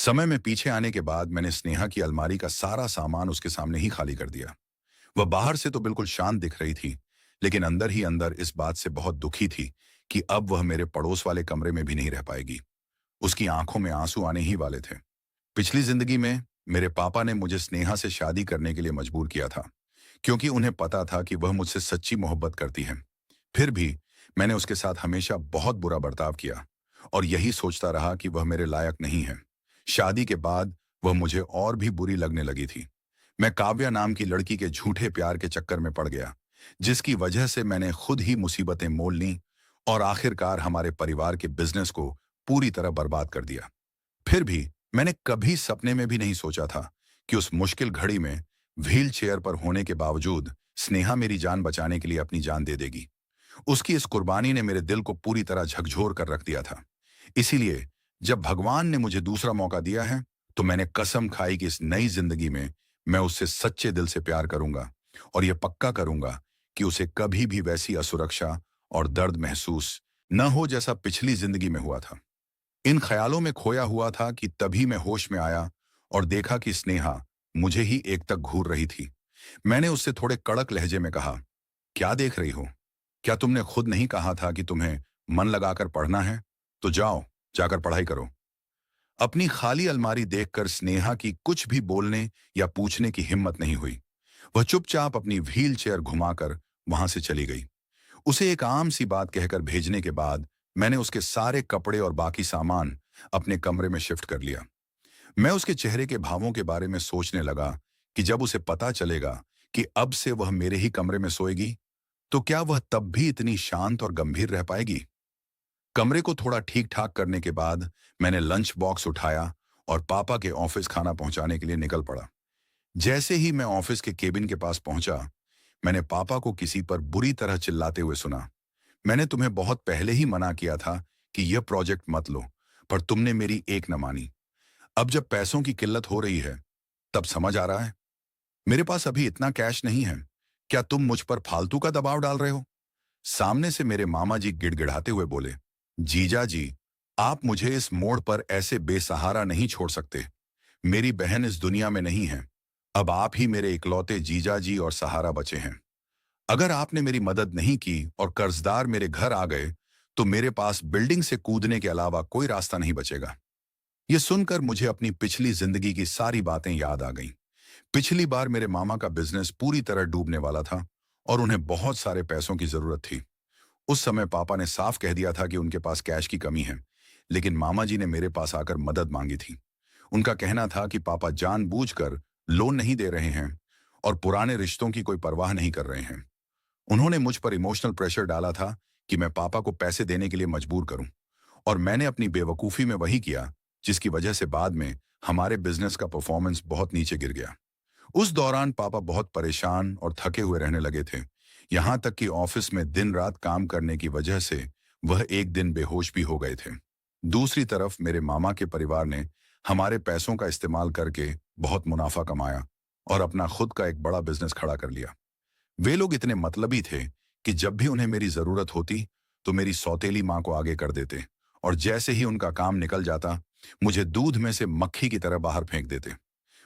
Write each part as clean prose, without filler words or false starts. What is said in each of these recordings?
समय में पीछे आने के बाद मैंने स्नेहा की अलमारी का सारा सामान उसके सामने ही खाली कर दिया। वह बाहर से तो बिल्कुल शांत दिख रही थी, लेकिन अंदर ही अंदर इस बात से बहुत दुखी थी कि अब वह मेरे पड़ोस वाले कमरे में भी नहीं रह पाएगी। उसकी आंखों में आंसू आने ही वाले थे। पिछली जिंदगी में मेरे पापा ने मुझे स्नेहा से शादी करने के लिए मजबूर किया था, क्योंकि उन्हें पता था कि वह मुझसे सच्ची मोहब्बत करती है। फिर भी मैंने उसके साथ हमेशा बहुत बुरा बर्ताव किया और यही सोचता रहा कि वह मेरे लायक नहीं है। शादी के बाद वह मुझे और भी बुरी लगने लगी थी। मैं काव्या नाम की लड़की के झूठे प्यार के चक्कर में पड़ गया, जिसकी वजह से मैंने खुद ही मुसीबतें मोल लीं और आखिरकार हमारे परिवार के बिजनेस को पूरी तरह बर्बाद कर दिया। फिर भी मैंने कभी सपने में भी नहीं सोचा था कि उस मुश्किल घड़ी में व्हील चेयर पर होने के बावजूद स्नेहा मेरी जान बचाने के लिए अपनी जान दे देगी। उसकी इस कुर्बानी ने मेरे दिल को पूरी तरह झकझोर कर रख दिया था। इसीलिए जब भगवान ने मुझे दूसरा मौका दिया है, तो मैंने कसम खाई कि इस नई जिंदगी में मैं उससे सच्चे दिल से प्यार करूंगा और यह पक्का करूंगा कि उसे कभी भी वैसी असुरक्षा और दर्द महसूस न हो जैसा पिछली जिंदगी में हुआ था। इन ख्यालों में खोया हुआ था कि तभी मैं होश में आया और देखा कि स्नेहा मुझे ही एकटक घूर रही थी। मैंने उससे थोड़े कड़क लहजे में कहा, क्या देख रही हो? क्या तुमने खुद नहीं कहा था कि तुम्हें मन लगाकर पढ़ना है? तो जाओ, जाकर पढ़ाई करो। अपनी खाली अलमारी देखकर स्नेहा की कुछ भी बोलने या पूछने की हिम्मत नहीं हुई। वह चुपचाप अपनी व्हील चेयर घुमाकर वहां से चली गई। उसे एक आम सी बात कहकर भेजने के बाद मैंने उसके सारे कपड़े और बाकी सामान अपने कमरे में शिफ्ट कर लिया। मैं उसके चेहरे के भावों के बारे में सोचने लगा कि जब उसे पता चलेगा कि अब से वह मेरे ही कमरे में सोएगी, तो क्या वह तब भी इतनी शांत और गंभीर रह पाएगी? कमरे को थोड़ा ठीक ठाक करने के बाद मैंने लंच बॉक्स उठाया और पापा के ऑफिस खाना पहुंचाने के लिए निकल पड़ा। जैसे ही मैं ऑफिस के केबिन के पास पहुंचा, मैंने पापा को किसी पर बुरी तरह चिल्लाते हुए सुना, मैंने तुम्हें बहुत पहले ही मना किया था कि यह प्रोजेक्ट मत लो, पर तुमने मेरी एक न मानी। अब जब पैसों की किल्लत हो रही है, तब समझ आ रहा है। मेरे पास अभी इतना कैश नहीं है। क्या तुम मुझ पर फालतू का दबाव डाल रहे हो? सामने से मेरे मामा जी गिड़गिड़ाते हुए बोले, जीजा जी, आप मुझे इस मोड़ पर ऐसे बेसहारा नहीं छोड़ सकते। मेरी बहन इस दुनिया में नहीं है। अब आप ही मेरे इकलौते जीजा जी और सहारा बचे हैं। अगर आपने मेरी मदद नहीं की और कर्जदार मेरे घर आ गए, तो मेरे पास बिल्डिंग से कूदने के अलावा कोई रास्ता नहीं बचेगा। यह सुनकर मुझे अपनी पिछली जिंदगी की सारी बातें याद आ गईं। पिछली बार मेरे मामा का बिजनेस पूरी तरह डूबने वाला था और उन्हें बहुत सारे पैसों की जरूरत थी। उस समय पापा ने साफ कह दिया था कि उनके पास कैश की कमी है, लेकिन मामा जी ने मेरे पास आकर मदद मांगी थी। उनका कहना था कि पापा जानबूझकर लोन नहीं दे रहे हैं और पुराने रिश्तों की कोई परवाह नहीं कर रहे हैं। उन्होंने मुझ पर इमोशनल प्रेशर डाला था कि मैं पापा को पैसे देने के लिए मजबूर करूं, और मैंने अपनी बेवकूफ़ी में वही किया, जिसकी वजह से बाद में हमारे बिजनेस का परफॉर्मेंस बहुत नीचे गिर गया। उस दौरान पापा बहुत परेशान और थके हुए रहने लगे थे, यहाँ तक कि ऑफिस में दिन रात काम करने की वजह से वह एक दिन बेहोश भी हो गए थे। दूसरी तरफ मेरे मामा के परिवार ने हमारे पैसों का इस्तेमाल करके बहुत मुनाफा कमाया और अपना खुद का एक बड़ा बिजनेस खड़ा कर लिया। वे लोग इतने मतलबी थे कि जब भी उन्हें मेरी जरूरत होती, तो मेरी सौतेली माँ को आगे कर देते, और जैसे ही उनका काम निकल जाता, मुझे दूध में से मक्खी की तरह बाहर फेंक देते।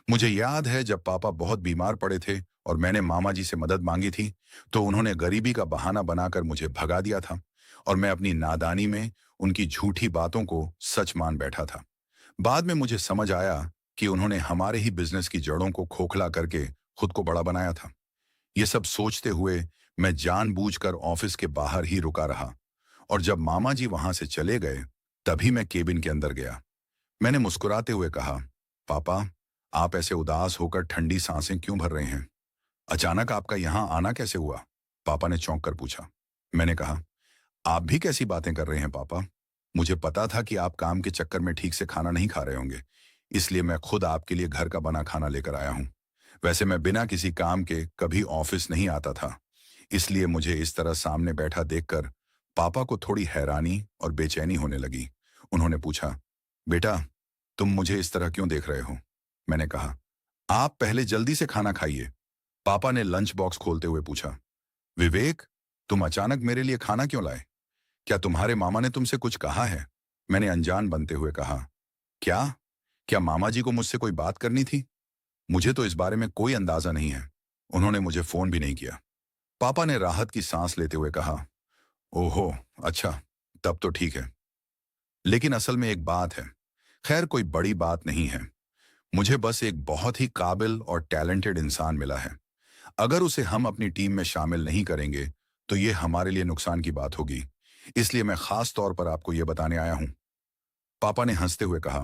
मुझे याद है जब पापा बहुत बीमार पड़े थे और मैंने मामा जी से मदद मांगी थी, तो उन्होंने गरीबी का बहाना बनाकर मुझे भगा दिया था और मैं अपनी नादानी में उनकी झूठी बातों को सच मान बैठा था। बाद में मुझे समझ आया कि उन्होंने हमारे ही बिजनेस की जड़ों को खोखला करके खुद को बड़ा बनाया था। ये सब सोचते हुए मैं जानबूझकर ऑफिस के बाहर ही रुका रहा, और जब मामा जी वहां से चले गए, तभी मैं केबिन के अंदर गया। मैंने मुस्कुराते हुए कहा, पापा, आप ऐसे उदास होकर ठंडी सांसें क्यों भर रहे हैं? अचानक आपका यहाँ आना कैसे हुआ? पापा ने चौंक कर पूछा। मैंने कहा, आप भी कैसी बातें कर रहे हैं पापा? मुझे पता था कि आप काम के चक्कर में ठीक से खाना नहीं खा रहे होंगे, इसलिए मैं खुद आपके लिए घर का बना खाना लेकर आया हूँ। वैसे मैं बिना किसी काम के कभी ऑफिस नहीं आता था, इसलिए मुझे इस तरह सामने बैठा देखकर पापा को थोड़ी हैरानी और बेचैनी होने लगी। उन्होंने पूछा, बेटा, तुम मुझे इस तरह क्यों देख रहे हो? मैंने कहा, आप पहले जल्दी से खाना खाइए। पापा ने लंच बॉक्स खोलते हुए पूछा, विवेक, तुम अचानक मेरे लिए खाना क्यों लाए? क्या तुम्हारे मामा ने तुमसे कुछ कहा है? मैंने अनजान बनते हुए कहा, क्या? क्या मामा जी को मुझसे कोई बात करनी थी? मुझे तो इस बारे में कोई अंदाजा नहीं है। उन्होंने मुझे फोन भी नहीं किया। पापा ने राहत की सांस लेते हुए कहा, ओहो, अच्छा, तब तो ठीक है। लेकिन असल में एक बात है। खैर, कोई बड़ी बात नहीं है। मुझे बस एक बहुत ही काबिल और टैलेंटेड इंसान मिला है। अगर उसे हम अपनी टीम में शामिल नहीं करेंगे तो ये हमारे लिए नुकसान की बात होगी। इसलिए मैं खास तौर पर आपको ये बताने आया हूं। पापा ने हंसते हुए कहा,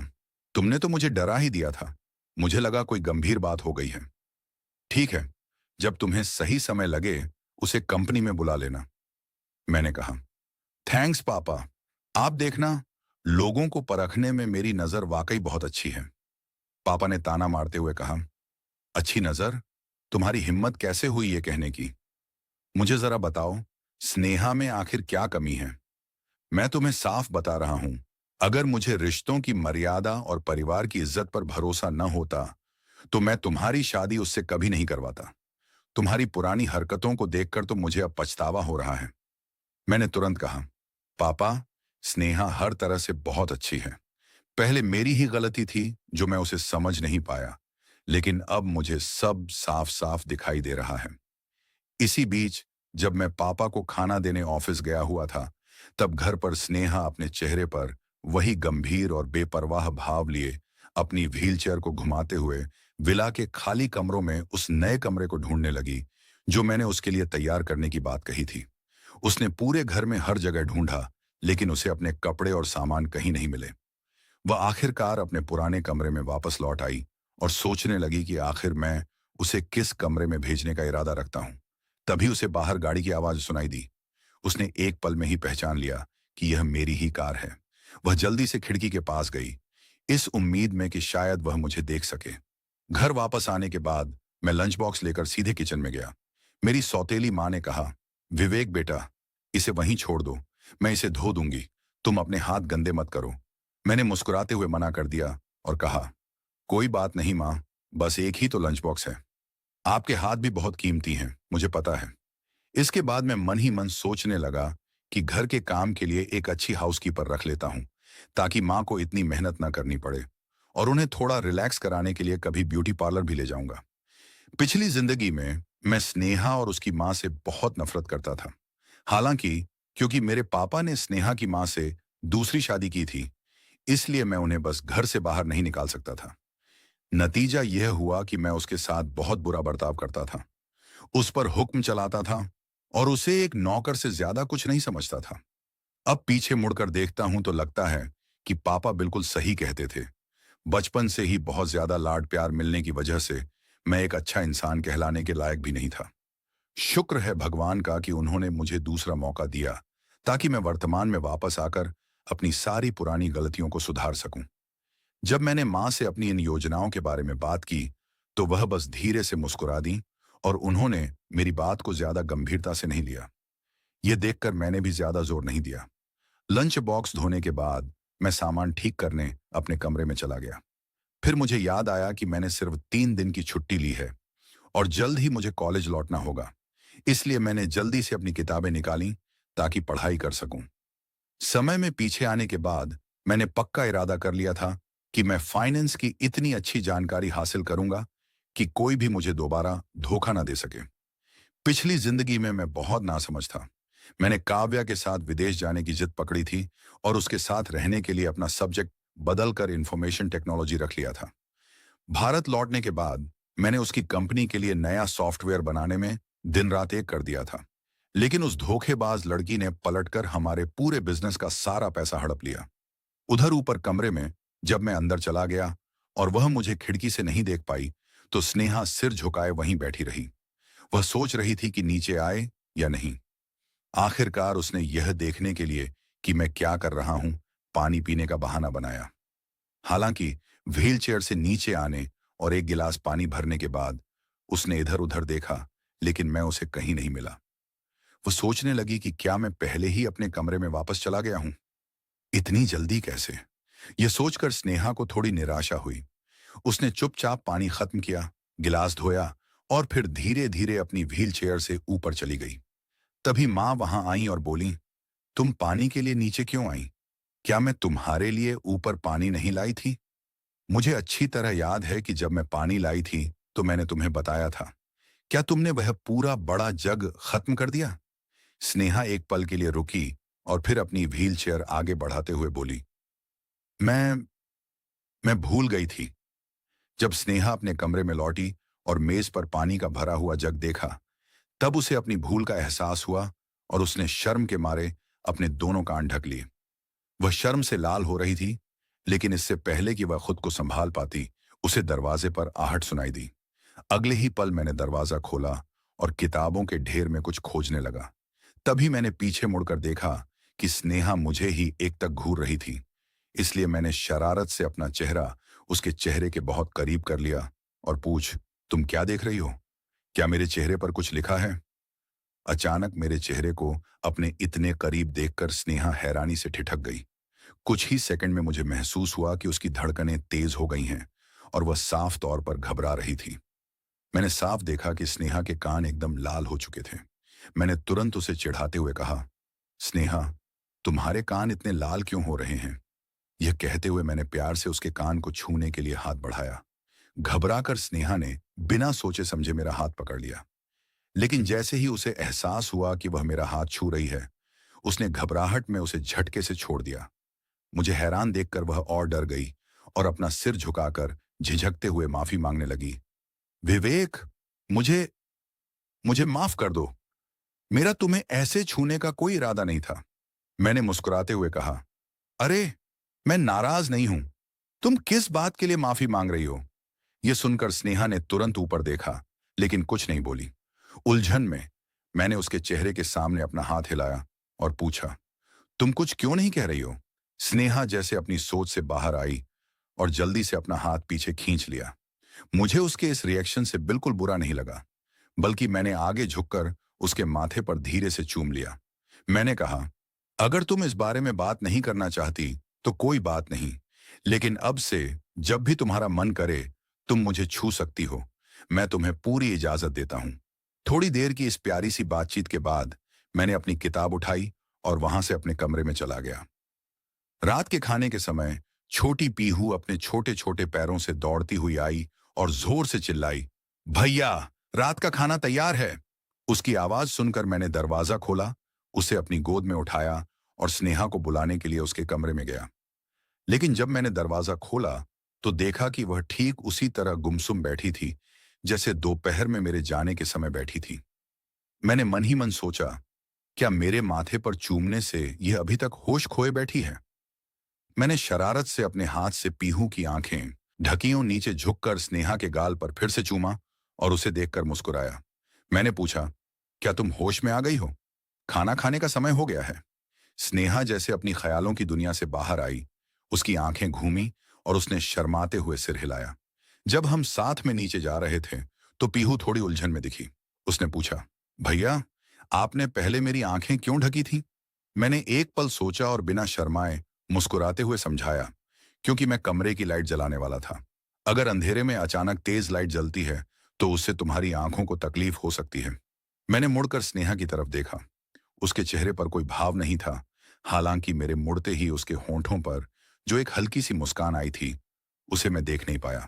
तुमने तो मुझे डरा ही दिया था। मुझे लगा कोई गंभीर बात हो गई है। ठीक है, जब तुम्हें सही समय लगे उसे कंपनी में बुला लेना। मैंने कहा, थैंक्स पापा। आप देखना, लोगों को परखने में मेरी नजर वाकई बहुत अच्छी है। पापा ने ताना मारते हुए कहा, अच्छी नजर? तुम्हारी हिम्मत कैसे हुई ये कहने की? मुझे जरा बताओ, स्नेहा में आखिर क्या कमी है? मैं तुम्हें साफ बता रहा हूं, अगर मुझे रिश्तों की मर्यादा और परिवार की इज्जत पर भरोसा न होता तो मैं तुम्हारी शादी उससे कभी नहीं करवाता। तुम्हारी पुरानी हरकतों को देखकर तो मुझे अब पछतावा हो रहा है। मैंने तुरंत कहा, पापा, स्नेहा हर तरह से बहुत अच्छी है। पहले मेरी ही गलती थी जो मैं उसे समझ नहीं पाया, लेकिन अब मुझे सब साफ साफ दिखाई दे रहा है। इसी बीच जब मैं पापा को खाना देने ऑफिस गया हुआ था, तब घर पर स्नेहा अपने चेहरे पर वही गंभीर और बेपरवाह भाव लिए अपनी व्हीलचेयर को घुमाते हुए विला के खाली कमरों में उस नए कमरे को ढूंढने लगी जो मैंने उसके लिए तैयार करने की बात कही थी। उसने पूरे घर में हर जगह ढूंढा, लेकिन उसे अपने कपड़े और सामान कहीं नहीं मिले। वह आखिरकार अपने पुराने कमरे में वापस लौट आई और सोचने लगी कि आखिर मैं उसे किस कमरे में भेजने का इरादा रखता हूं। तभी उसे बाहर गाड़ी की आवाज सुनाई दी। उसने एक पल में ही पहचान लिया कि यह मेरी ही कार है। वह जल्दी से खिड़की के पास गई, इस उम्मीद में कि शायद वह मुझे देख सके। घर वापस आने के बाद मैं लंच बॉक्स लेकर सीधे किचन में गया। मेरी सौतेली माँ ने कहा, विवेक बेटा, इसे वहीं छोड़ दो, मैं इसे धो दूंगी, तुम अपने हाथ गंदे मत करो। मैंने मुस्कुराते हुए मना कर दिया और कहा, कोई बात नहीं माँ, बस एक ही तो लंच बॉक्स है। आपके हाथ भी बहुत कीमती हैं, मुझे पता है। इसके बाद मैं मन ही मन सोचने लगा कि घर के काम के लिए एक अच्छी हाउसकीपर रख लेता हूं, ताकि माँ को इतनी मेहनत ना करनी पड़े, और उन्हें थोड़ा रिलैक्स कराने के लिए कभी ब्यूटी पार्लर भी ले जाऊंगा। पिछली जिंदगी में मैं स्नेहा और उसकी माँ से बहुत नफरत करता था। हालांकि क्योंकि मेरे पापा ने स्नेहा की माँ से दूसरी शादी की थी, इसलिए मैं उन्हें बस घर से बाहर नहीं निकाल सकता था। नतीजा यह हुआ कि मैं उसके साथ बहुत बुरा बर्ताव करता था, उस पर हुक्म चलाता था और उसे एक नौकर से ज्यादा कुछ नहीं समझता था। अब पीछे मुड़कर देखता हूं तो लगता है कि पापा बिल्कुल सही कहते थे। बचपन से ही बहुत ज्यादा लाड प्यार मिलने की वजह से मैं एक अच्छा इंसान कहलाने के लायक भी नहीं था। शुक्र है भगवान का कि उन्होंने मुझे दूसरा मौका दिया, ताकि मैं वर्तमान में वापस आकर अपनी सारी पुरानी गलतियों को सुधार सकूं। जब मैंने माँ से अपनी इन योजनाओं के बारे में बात की, तो वह बस धीरे से मुस्कुरा दी और उन्होंने मेरी बात को ज्यादा गंभीरता से नहीं लिया। यह देखकर मैंने भी ज्यादा जोर नहीं दिया। लंच बॉक्स धोने के बाद मैं सामान ठीक करने अपने कमरे में चला गया। फिर मुझे याद आया कि मैंने सिर्फ 3 दिन की छुट्टी ली है और जल्द ही मुझे कॉलेज लौटना होगा। इसलिए मैंने जल्दी से अपनी किताबें निकाली ताकि पढ़ाई कर सकूं। समय में पीछे आने के बाद मैंने पक्का इरादा कर लिया था कि मैं फाइनेंस की इतनी अच्छी जानकारी हासिल करूंगा कि कोई भी मुझे दोबारा धोखा ना दे सके। पिछली जिंदगी में मैं बहुत नासमझ था। मैंने काव्या के साथ विदेश जाने की जिद पकड़ी थी और उसके साथ रहने के लिए अपना सब्जेक्ट बदलकर इंफॉर्मेशन टेक्नोलॉजी रख लिया था। भारत लौटने के बाद मैंने उसकी कंपनी के लिए नया सॉफ्टवेयर बनाने में दिन रात एक कर दिया था। लेकिन उस धोखेबाज लड़की ने पलटकर हमारे पूरे बिजनेस का सारा पैसा हड़प लिया। उधर ऊपर कमरे में जब मैं अंदर चला गया और वह मुझे खिड़की से नहीं देख पाई, तो स्नेहा सिर झुकाए वहीं बैठी रही। वह सोच रही थी कि नीचे आए या नहीं। आखिरकार उसने यह देखने के लिए कि मैं क्या कर रहा हूं, पानी पीने का बहाना बनाया। हालांकि व्हीलचेयर से नीचे आने और एक गिलास पानी भरने के बाद उसने इधर उधर देखा, लेकिन मैं उसे कहीं नहीं मिला। वो सोचने लगी कि क्या मैं पहले ही अपने कमरे में वापस चला गया हूं। इतनी जल्दी कैसे? यह सोचकर स्नेहा को थोड़ी निराशा हुई। उसने चुपचाप पानी खत्म किया, गिलास धोया और फिर धीरे धीरे अपनी व्हील चेयर से ऊपर चली गई। तभी माँ वहां आई और बोली, तुम पानी के लिए नीचे क्यों आई? क्या मैं तुम्हारे लिए ऊपर पानी नहीं लाई थी? मुझे अच्छी तरह याद है कि जब मैं पानी लाई थी तो मैंने तुम्हें बताया था। क्या तुमने वह पूरा बड़ा जग खत्म कर दिया? स्नेहा एक पल के लिए रुकी और फिर अपनी व्हील चेयर आगे बढ़ाते हुए बोली, मैं मैं भूल गई थी। जब स्नेहा अपने कमरे में लौटी और मेज पर पानी का भरा हुआ जग देखा, तब उसे अपनी भूल का एहसास हुआ और उसने शर्म के मारे अपने दोनों कान ढक लिए। वह शर्म से लाल हो रही थी, लेकिन इससे पहले कि वह खुद को संभाल पाती, उसे दरवाजे पर आहट सुनाई दी। अगले ही पल मैंने दरवाजा खोला और किताबों के ढेर में कुछ खोजने लगा। तभी मैंने पीछे मुड़कर देखा कि स्नेहा मुझे ही एक तक घूर रही थी। इसलिए मैंने शरारत से अपना चेहरा उसके चेहरे के बहुत करीब कर लिया और पूछ, तुम क्या देख रही हो? क्या मेरे चेहरे पर कुछ लिखा है? अचानक मेरे चेहरे को अपने इतने करीब देखकर स्नेहा हैरानी से ठिठक गई। कुछ ही सेकंड में मुझे महसूस हुआ कि उसकी धड़कनें तेज हो गई हैं और वह साफ तौर पर घबरा रही थी। मैंने साफ देखा कि स्नेहा के कान एकदम लाल हो चुके थे। मैंने तुरंत उसे चिढ़ाते हुए कहा, स्नेहा, तुम्हारे कान इतने लाल क्यों हो रहे हैं? यह कहते हुए मैंने प्यार से उसके कान को छूने के लिए हाथ बढ़ाया। घबराकर स्नेहा ने बिना सोचे समझे मेरा हाथ पकड़ लिया। लेकिन जैसे ही उसे एहसास हुआ कि वह मेरा हाथ छू रही है, उसने घबराहट में उसे झटके से छोड़ दिया। मुझे हैरान देखकर वह और डर गई और अपना सिर झुकाकर झिझकते हुए माफी मांगने लगी। विवेक, मुझे मुझे माफ कर दो। मेरा तुम्हें ऐसे छूने का कोई इरादा नहीं था। मैंने मुस्कुराते हुए कहा, अरे, मैं नाराज नहीं हूं। तुम किस बात के लिए माफी मांग रही हो? यह सुनकर स्नेहा ने तुरंत ऊपर देखा, लेकिन कुछ नहीं बोली। उलझन में मैंने उसके चेहरे के सामने अपना हाथ हिलाया और पूछा, तुम कुछ क्यों नहीं कह रही हो? स्नेहा जैसे अपनी सोच से बाहर आई और जल्दी से अपना हाथ पीछे खींच लिया। मुझे उसके इस रिएक्शन से बिल्कुल बुरा नहीं लगा, बल्कि मैंने आगे झुककर उसके माथे पर धीरे से चूम लिया। मैंने कहा, अगर तुम इस बारे में बात नहीं करना चाहती तो कोई बात नहीं, लेकिन अब से जब भी तुम्हारा मन करे तुम मुझे छू सकती हो। मैं तुम्हें पूरी इजाजत देता हूं। थोड़ी देर की इस प्यारी सी बातचीत के बाद मैंने अपनी किताब उठाई और वहां से अपने कमरे में चला गया। रात के खाने के समय छोटी पीहू अपने छोटे छोटे पैरों से दौड़ती हुई आई और जोर से चिल्लाई, भैया, रात का खाना तैयार है। उसकी आवाज सुनकर मैंने दरवाजा खोला, उसे अपनी गोद में उठाया और स्नेहा को बुलाने के लिए उसके कमरे में गया। लेकिन जब मैंने दरवाजा खोला तो देखा कि वह ठीक उसी तरह गुमसुम बैठी थी जैसे दोपहर में मेरे जाने के समय बैठी थी। मैंने मन ही मन सोचा, क्या मेरे माथे पर चूमने से यह अभी तक होश खोए बैठी है? मैंने शरारत से अपने हाथ से पीहू की आंखें ढकियों नीचे झुककर स्नेहा के गाल पर फिर से चूमा और उसे देखकर मुस्कुराया। मैंने पूछा, क्या तुम होश में आ गई हो? खाना खाने का समय हो गया है। स्नेहा जैसे अपनी ख्यालों की दुनिया से बाहर आई, उसकी आंखें घूमी और उसने शर्माते हुए सिर हिलाया। जब हम साथ में नीचे जा रहे थे तो पीहू थोड़ी उलझन में दिखी। उसने पूछा, भैया, आपने पहले मेरी आंखें क्यों ढकी थी? मैंने एक पल सोचा और बिना शर्माए मुस्कुराते हुए समझाया, क्योंकि मैं कमरे की लाइट जलाने वाला था। अगर अंधेरे में अचानक तेज लाइट जलती है तो उससे तुम्हारी आंखों को तकलीफ हो सकती है। मैंने मुड़कर स्नेहा की तरफ देखा। उसके चेहरे पर कोई भाव नहीं था, हालांकि मेरे मुड़ते ही उसके होंठों पर जो एक हल्की सी मुस्कान आई थी, उसे मैं देख नहीं पाया।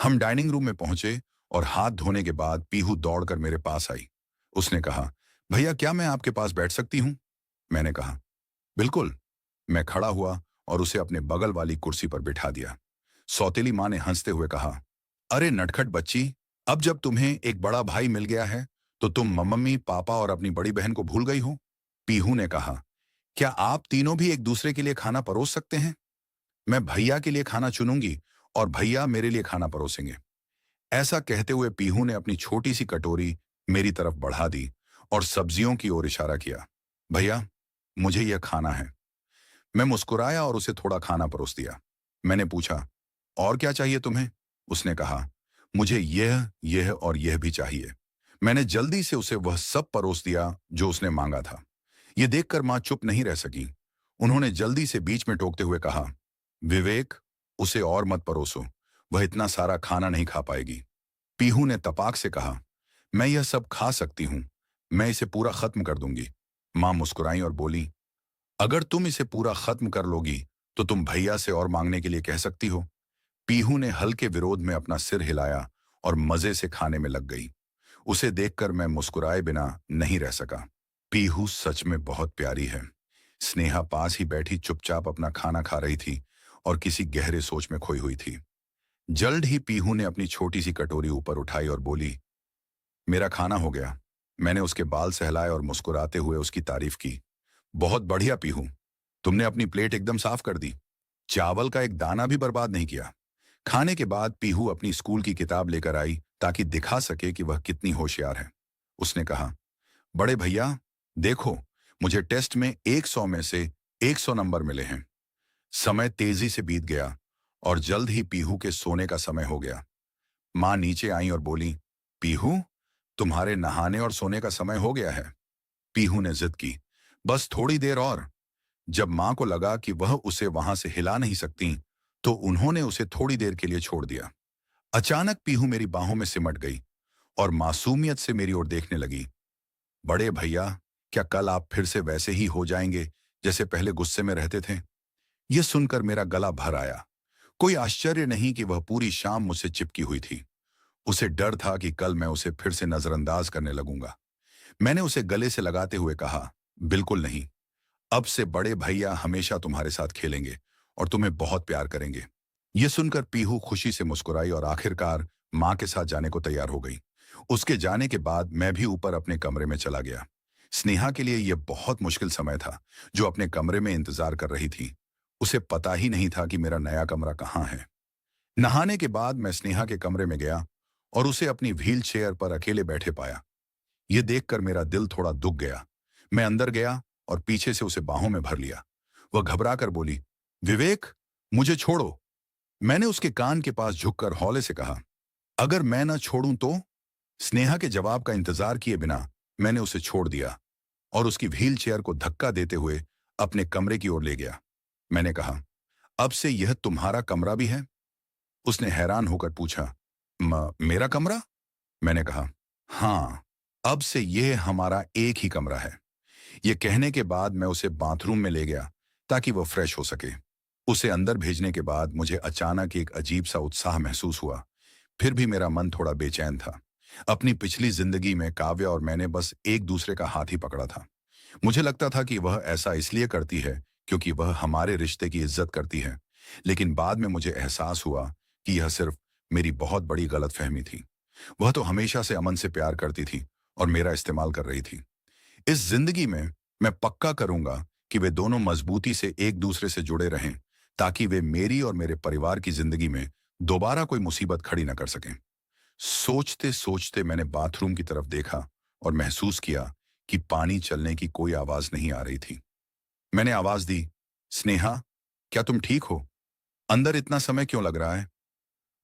हम डाइनिंग रूम में पहुंचे और हाथ धोने के बाद पीहू दौड़कर मेरे पास आई। उसने कहा, भैया, क्या मैं आपके पास बैठ सकती हूं? मैंने कहा, बिल्कुल। मैं खड़ा हुआ और उसे अपने बगल वाली कुर्सी पर बिठा दिया। सौतेली माँ ने हंसते हुए कहा, अरे नटखट बच्ची, अब जब तुम्हें एक बड़ा भाई मिल गया है तो तुम मम्मी, पापा और अपनी बड़ी बहन को भूल गई हो? पीहू ने कहा, क्या आप तीनों भी एक दूसरे के लिए खाना परोस सकते हैं? मैं भैया के लिए खाना चुनूंगी और भैया मेरे लिए खाना परोसेंगे। ऐसा कहते हुए पीहू ने अपनी छोटी सी कटोरी मेरी तरफ बढ़ा दी और सब्जियों की ओर इशारा किया। भैया, मुझे यह खाना है। मैं मुस्कुराया और उसे थोड़ा खाना परोस दिया। मैंने पूछा, और क्या चाहिए तुम्हें? उसने कहा, मुझे यह और यह भी चाहिए। मैंने जल्दी से उसे वह सब परोस दिया जो उसने मांगा था। यह देखकर मां चुप नहीं रह सकी। उन्होंने जल्दी से बीच में टोकते हुए कहा, विवेक, उसे और मत परोसो, वह इतना सारा खाना नहीं खा पाएगी। पीहू ने तपाक से कहा, मैं यह सब खा सकती हूं, मैं इसे पूरा खत्म कर दूंगी। मां मुस्कुराई और बोली, अगर तुम इसे पूरा खत्म कर लोगी तो तुम भैया से और मांगने के लिए कह सकती हो। पीहू ने हल्के विरोध में अपना सिर हिलाया और मजे से खाने में लग गई। उसे देखकर मैं मुस्कुराए बिना नहीं रह सका। पीहू सच में बहुत प्यारी है। स्नेहा पास ही बैठी चुपचाप अपना खाना खा रही थी और किसी गहरे सोच में खोई हुई थी। जल्द ही पीहू ने अपनी छोटी सी कटोरी ऊपर उठाई और बोली, मेरा खाना हो गया। मैंने उसके बाल सहलाए और मुस्कुराते हुए उसकी तारीफ की। बहुत बढ़िया पीहू, तुमने अपनी प्लेट एकदम साफ कर दी। चावल का एक दाना भी बर्बाद नहीं किया। खाने के बाद पीहू अपनी स्कूल की किताब लेकर आई ताकि दिखा सके कि वह कितनी होशियार है। उसने कहा, बड़े भैया देखो, मुझे टेस्ट में 100 में से 100 नंबर मिले हैं। समय तेजी से बीत गया और जल्द ही पीहू के सोने का समय हो गया। माँ नीचे आई और बोली, पीहू, तुम्हारे नहाने और सोने का समय हो गया है। पीहू ने जिद की, बस थोड़ी देर और। जब माँ को लगा कि वह उसे वहां से हिला नहीं सकती, तो उन्होंने उसे थोड़ी देर के लिए छोड़ दिया। अचानक पीहू मेरी बाहों में सिमट गई और मासूमियत से मेरी ओर देखने लगी। बड़े भैया, क्या कल आप फिर से वैसे ही हो जाएंगे जैसे पहले गुस्से में रहते थे? यह सुनकर मेरा गला भर आया। कोई आश्चर्य नहीं कि वह पूरी शाम मुझसे चिपकी हुई थी। उसे डर था कि कल मैं उसे फिर से नजरअंदाज करने लगूंगा। मैंने उसे गले से लगाते हुए कहा, बिल्कुल नहीं। अब से बड़े भैया हमेशा तुम्हारे साथ खेलेंगे और तुम्हें बहुत प्यार करेंगे। यह सुनकर पीहू खुशी से मुस्कुराई और आखिरकार मां के साथ जाने को तैयार हो गई। उसके जाने के बाद मैं भी ऊपर अपने कमरे में चला गया। स्नेहा के लिए यह बहुत मुश्किल समय था, जो अपने कमरे में इंतजार कर रही थी। उसे पता ही नहीं था कि मेरा नया कमरा कहाँ है। नहाने के बाद मैं स्नेहा के कमरे में गया और उसे अपनी व्हील चेयर पर अकेले बैठे पाया। यह देखकर मेरा दिल थोड़ा दुख गया। मैं अंदर गया और पीछे से उसे बाहों में भर लिया। वह घबराकर बोली, विवेक, मुझे छोड़ो। मैंने उसके कान के पास झुककर हौले से कहा, अगर मैं ना छोड़ूं तो? स्नेहा के जवाब का इंतजार किए बिना मैंने उसे छोड़ दिया और उसकी व्हील चेयर को धक्का देते हुए अपने कमरे की ओर ले गया। मैंने कहा, अब से यह तुम्हारा कमरा भी है? उसने हैरान होकर पूछा, मेरा कमरा? मैंने कहा, हाँ, अब से यह हमारा एक ही कमरा है। यह कहने के बाद मैं उसे बाथरूम में ले गया ताकि वह फ्रेश हो सके। उसे अंदर भेजने के बाद मुझे अचानक एक अजीब सा उत्साह महसूस हुआ। फिर भी मेरा मन थोड़ा बेचैन था। अपनी पिछली जिंदगी में काव्या और मैंने बस एक दूसरे का हाथ ही पकड़ा था। मुझे लगता था कि वह ऐसा इसलिए करती है क्योंकि वह हमारे रिश्ते की इज्जत करती है। लेकिन बाद में मुझे एहसास हुआ कि यह सिर्फ मेरी बहुत बड़ी गलतफहमी थी। वह तो हमेशा से अमन से प्यार करती थी और मेरा इस्तेमाल कर रही थी। इस जिंदगी में मैं पक्का करूंगा कि वे दोनों मजबूती से एक दूसरे से जुड़े रहें, ताकि वे मेरी और मेरे परिवार की जिंदगी में दोबारा कोई मुसीबत खड़ी न कर सकें। सोचते सोचते मैंने बाथरूम की तरफ देखा और महसूस किया कि पानी चलने की कोई आवाज नहीं आ रही थी। मैंने आवाज दी, स्नेहा, क्या तुम ठीक हो? अंदर इतना समय क्यों लग रहा है?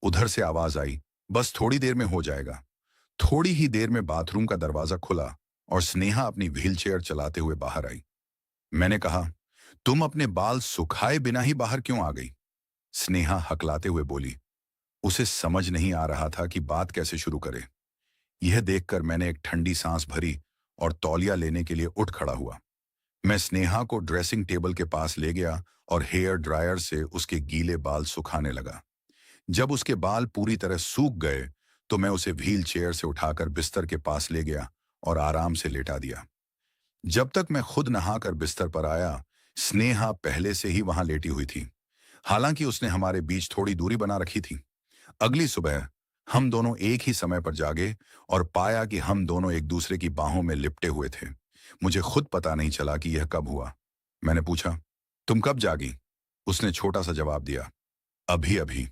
उधर से आवाज आई, बस थोड़ी देर में हो जाएगा। थोड़ी ही देर में बाथरूम का दरवाजा खुला और स्नेहा अपनी व्हीलचेयर चलाते हुए बाहर आई। मैंने कहा, तुम अपने बाल सुखाए बिना ही बाहर क्यों आ गई? स्नेहा हकलाते हुए बोली। उसे समझ नहीं आ रहा था कि बात कैसे शुरू करे। यह देखकर मैंने एक ठंडी सांस भरी और तौलिया लेने के लिए उठ खड़ा हुआ। मैं स्नेहा को ड्रेसिंग टेबल के पास ले गया और हेयर ड्रायर से उसके गीले बाल सुखाने लगा। जब उसके बाल पूरी तरह सूख गए तो मैं उसे व्हील चेयर से उठाकर बिस्तर के पास ले गया और आराम से लेटा दिया। जब तक मैं खुद नहाकर बिस्तर पर आया, स्नेहा पहले से ही वहां लेटी हुई थी। हालांकि उसने हमारे बीच थोड़ी दूरी बना रखी थी। अगली सुबह हम दोनों एक ही समय पर जागे और पाया कि हम दोनों एक दूसरे की बाहों में लिपटे हुए थे। मुझे खुद पता नहीं चला कि यह कब हुआ। मैंने पूछा, तुम कब जागी? उसने छोटा सा जवाब दिया, अभी अभी।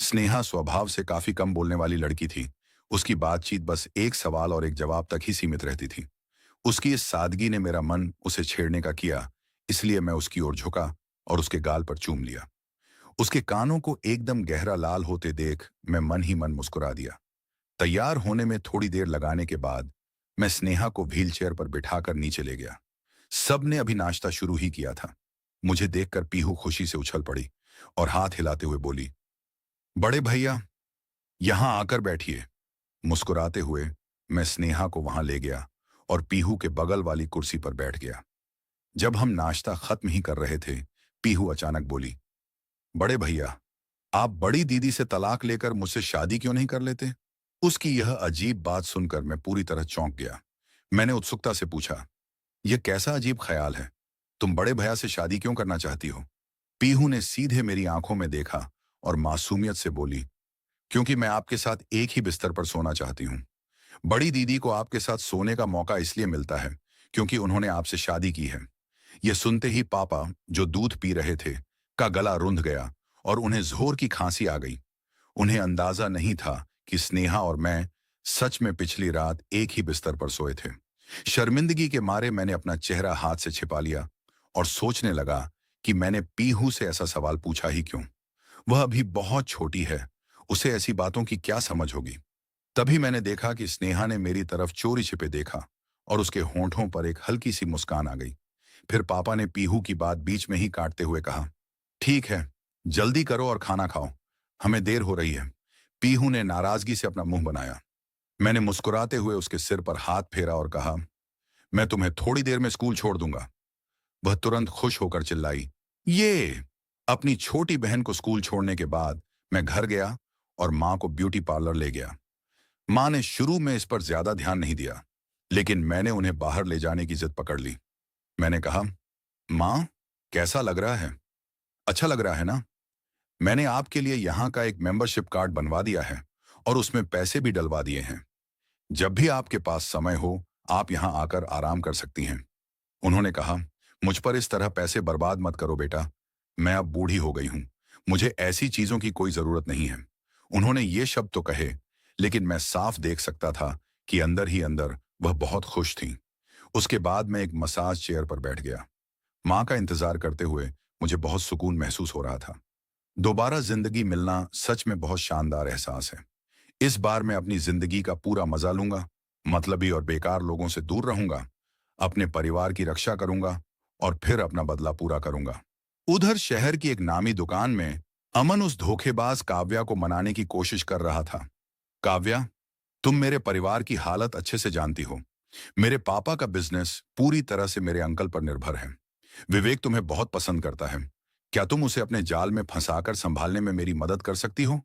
स्नेहा स्वभाव से काफी कम बोलने वाली लड़की थी। उसकी बातचीत बस एक सवाल और एक जवाब तक ही सीमित रहती थी। उसकी इस सादगी ने मेरा मन उसे छेड़ने का किया, इसलिए मैं उसकी ओर झुका और उसके गाल पर चूम लिया। उसके कानों को एकदम गहरा लाल होते देख मैं मन ही मन मुस्कुरा दिया। तैयार होने में थोड़ी देर लगाने के बाद मैं स्नेहा को व्हीलचेयर पर बिठाकर नीचे ले गया। सब ने अभी नाश्ता शुरू ही किया था। मुझे देखकर पीहू खुशी से उछल पड़ी और हाथ हिलाते हुए बोली, बड़े भैया, यहां आकर बैठिए। मुस्कुराते हुए मैं स्नेहा को वहां ले गया और पीहू के बगल वाली कुर्सी पर बैठ गया। जब हम नाश्ता खत्म ही कर रहे थे, पीहू अचानक बोली, बड़े भैया, आप बड़ी दीदी से तलाक लेकर मुझसे शादी क्यों नहीं कर लेते? उसकी यह अजीब बात सुनकर मैं पूरी तरह चौंक गया। मैंने उत्सुकता से पूछा, यह कैसा अजीब ख्याल है? तुम बड़े भैया से शादी क्यों करना चाहती हो? पीहू ने सीधे मेरी आंखों में देखा और मासूमियत से बोली, क्योंकि मैं आपके साथ एक ही बिस्तर पर सोना चाहती हूँ। बड़ी दीदी को आपके साथ सोने का मौका इसलिए मिलता है क्योंकि उन्होंने आपसे शादी की है। यह सुनते ही पापा, जो दूध पी रहे थे, का गला रुंध गया और उन्हें जोर की खांसी आ गई। उन्हें अंदाजा नहीं था कि स्नेहा और मैं सच में पिछली रात एक ही बिस्तर पर सोए थे। शर्मिंदगी के मारे मैंने अपना चेहरा हाथ से छिपा लिया और सोचने लगा कि मैंने पीहू से ऐसा सवाल पूछा ही क्यों। वह अभी बहुत छोटी है, उसे ऐसी बातों की क्या समझ होगी। तभी मैंने देखा कि स्नेहा ने मेरी तरफ चोरी छिपे देखा और उसके होंठों पर एक हल्की सी मुस्कान आ गई। फिर पापा ने पीहू की बात बीच में ही काटते हुए कहा, ठीक है, जल्दी करो और खाना खाओ, हमें देर हो रही है। पीहू ने नाराजगी से अपना मुंह बनाया। मैंने मुस्कुराते हुए उसके सिर पर हाथ फेरा और कहा, मैं तुम्हें थोड़ी देर में स्कूल छोड़ दूंगा। वह तुरंत खुश होकर चिल्लाई, ये। अपनी छोटी बहन को स्कूल छोड़ने के बाद मैं घर गया और माँ को ब्यूटी पार्लर ले गया। माँ ने शुरू में इस पर ज्यादा ध्यान नहीं दिया, लेकिन मैंने उन्हें बाहर ले जाने की जिद पकड़ ली। मैंने कहा, माँ, कैसा लग रहा है? अच्छा लग रहा है ना? मैंने आपके लिए यहाँ का एक मेंबरशिप कार्ड बनवा दिया है और उसमें पैसे भी डलवा दिए हैं। जब भी आपके पास समय हो, आप यहाँ आकर आराम कर सकती हैं। उन्होंने कहा, मुझ पर इस तरह पैसे बर्बाद मत करो बेटा, मैं अब बूढ़ी हो गई हूँ, मुझे ऐसी चीजों की कोई जरूरत नहीं है। उन्होंने ये शब्द तो कहे, लेकिन मैं साफ देख सकता था कि अंदर ही अंदर वह बहुत खुश थी। उसके बाद मैं एक मसाज चेयर पर बैठ गया। माँ का इंतजार करते हुए मुझे बहुत सुकून महसूस हो रहा था। दोबारा जिंदगी मिलना सच में बहुत शानदार एहसास है। इस बार मैं अपनी जिंदगी का पूरा मजा लूंगा, मतलबी और बेकार लोगों से दूर रहूंगा, अपने परिवार की रक्षा करूंगा और फिर अपना बदला पूरा करूंगा। उधर शहर की एक नामी दुकान में अमन उस धोखेबाज काव्या को मनाने की कोशिश कर रहा था। काव्या, तुम मेरे परिवार की हालत अच्छे से जानती हो। मेरे पापा का बिजनेस पूरी तरह से मेरे अंकल पर निर्भर है। विवेक तुम्हें बहुत पसंद करता है। क्या तुम उसे अपने जाल में फंसाकर संभालने में मेरी मदद कर सकती हो?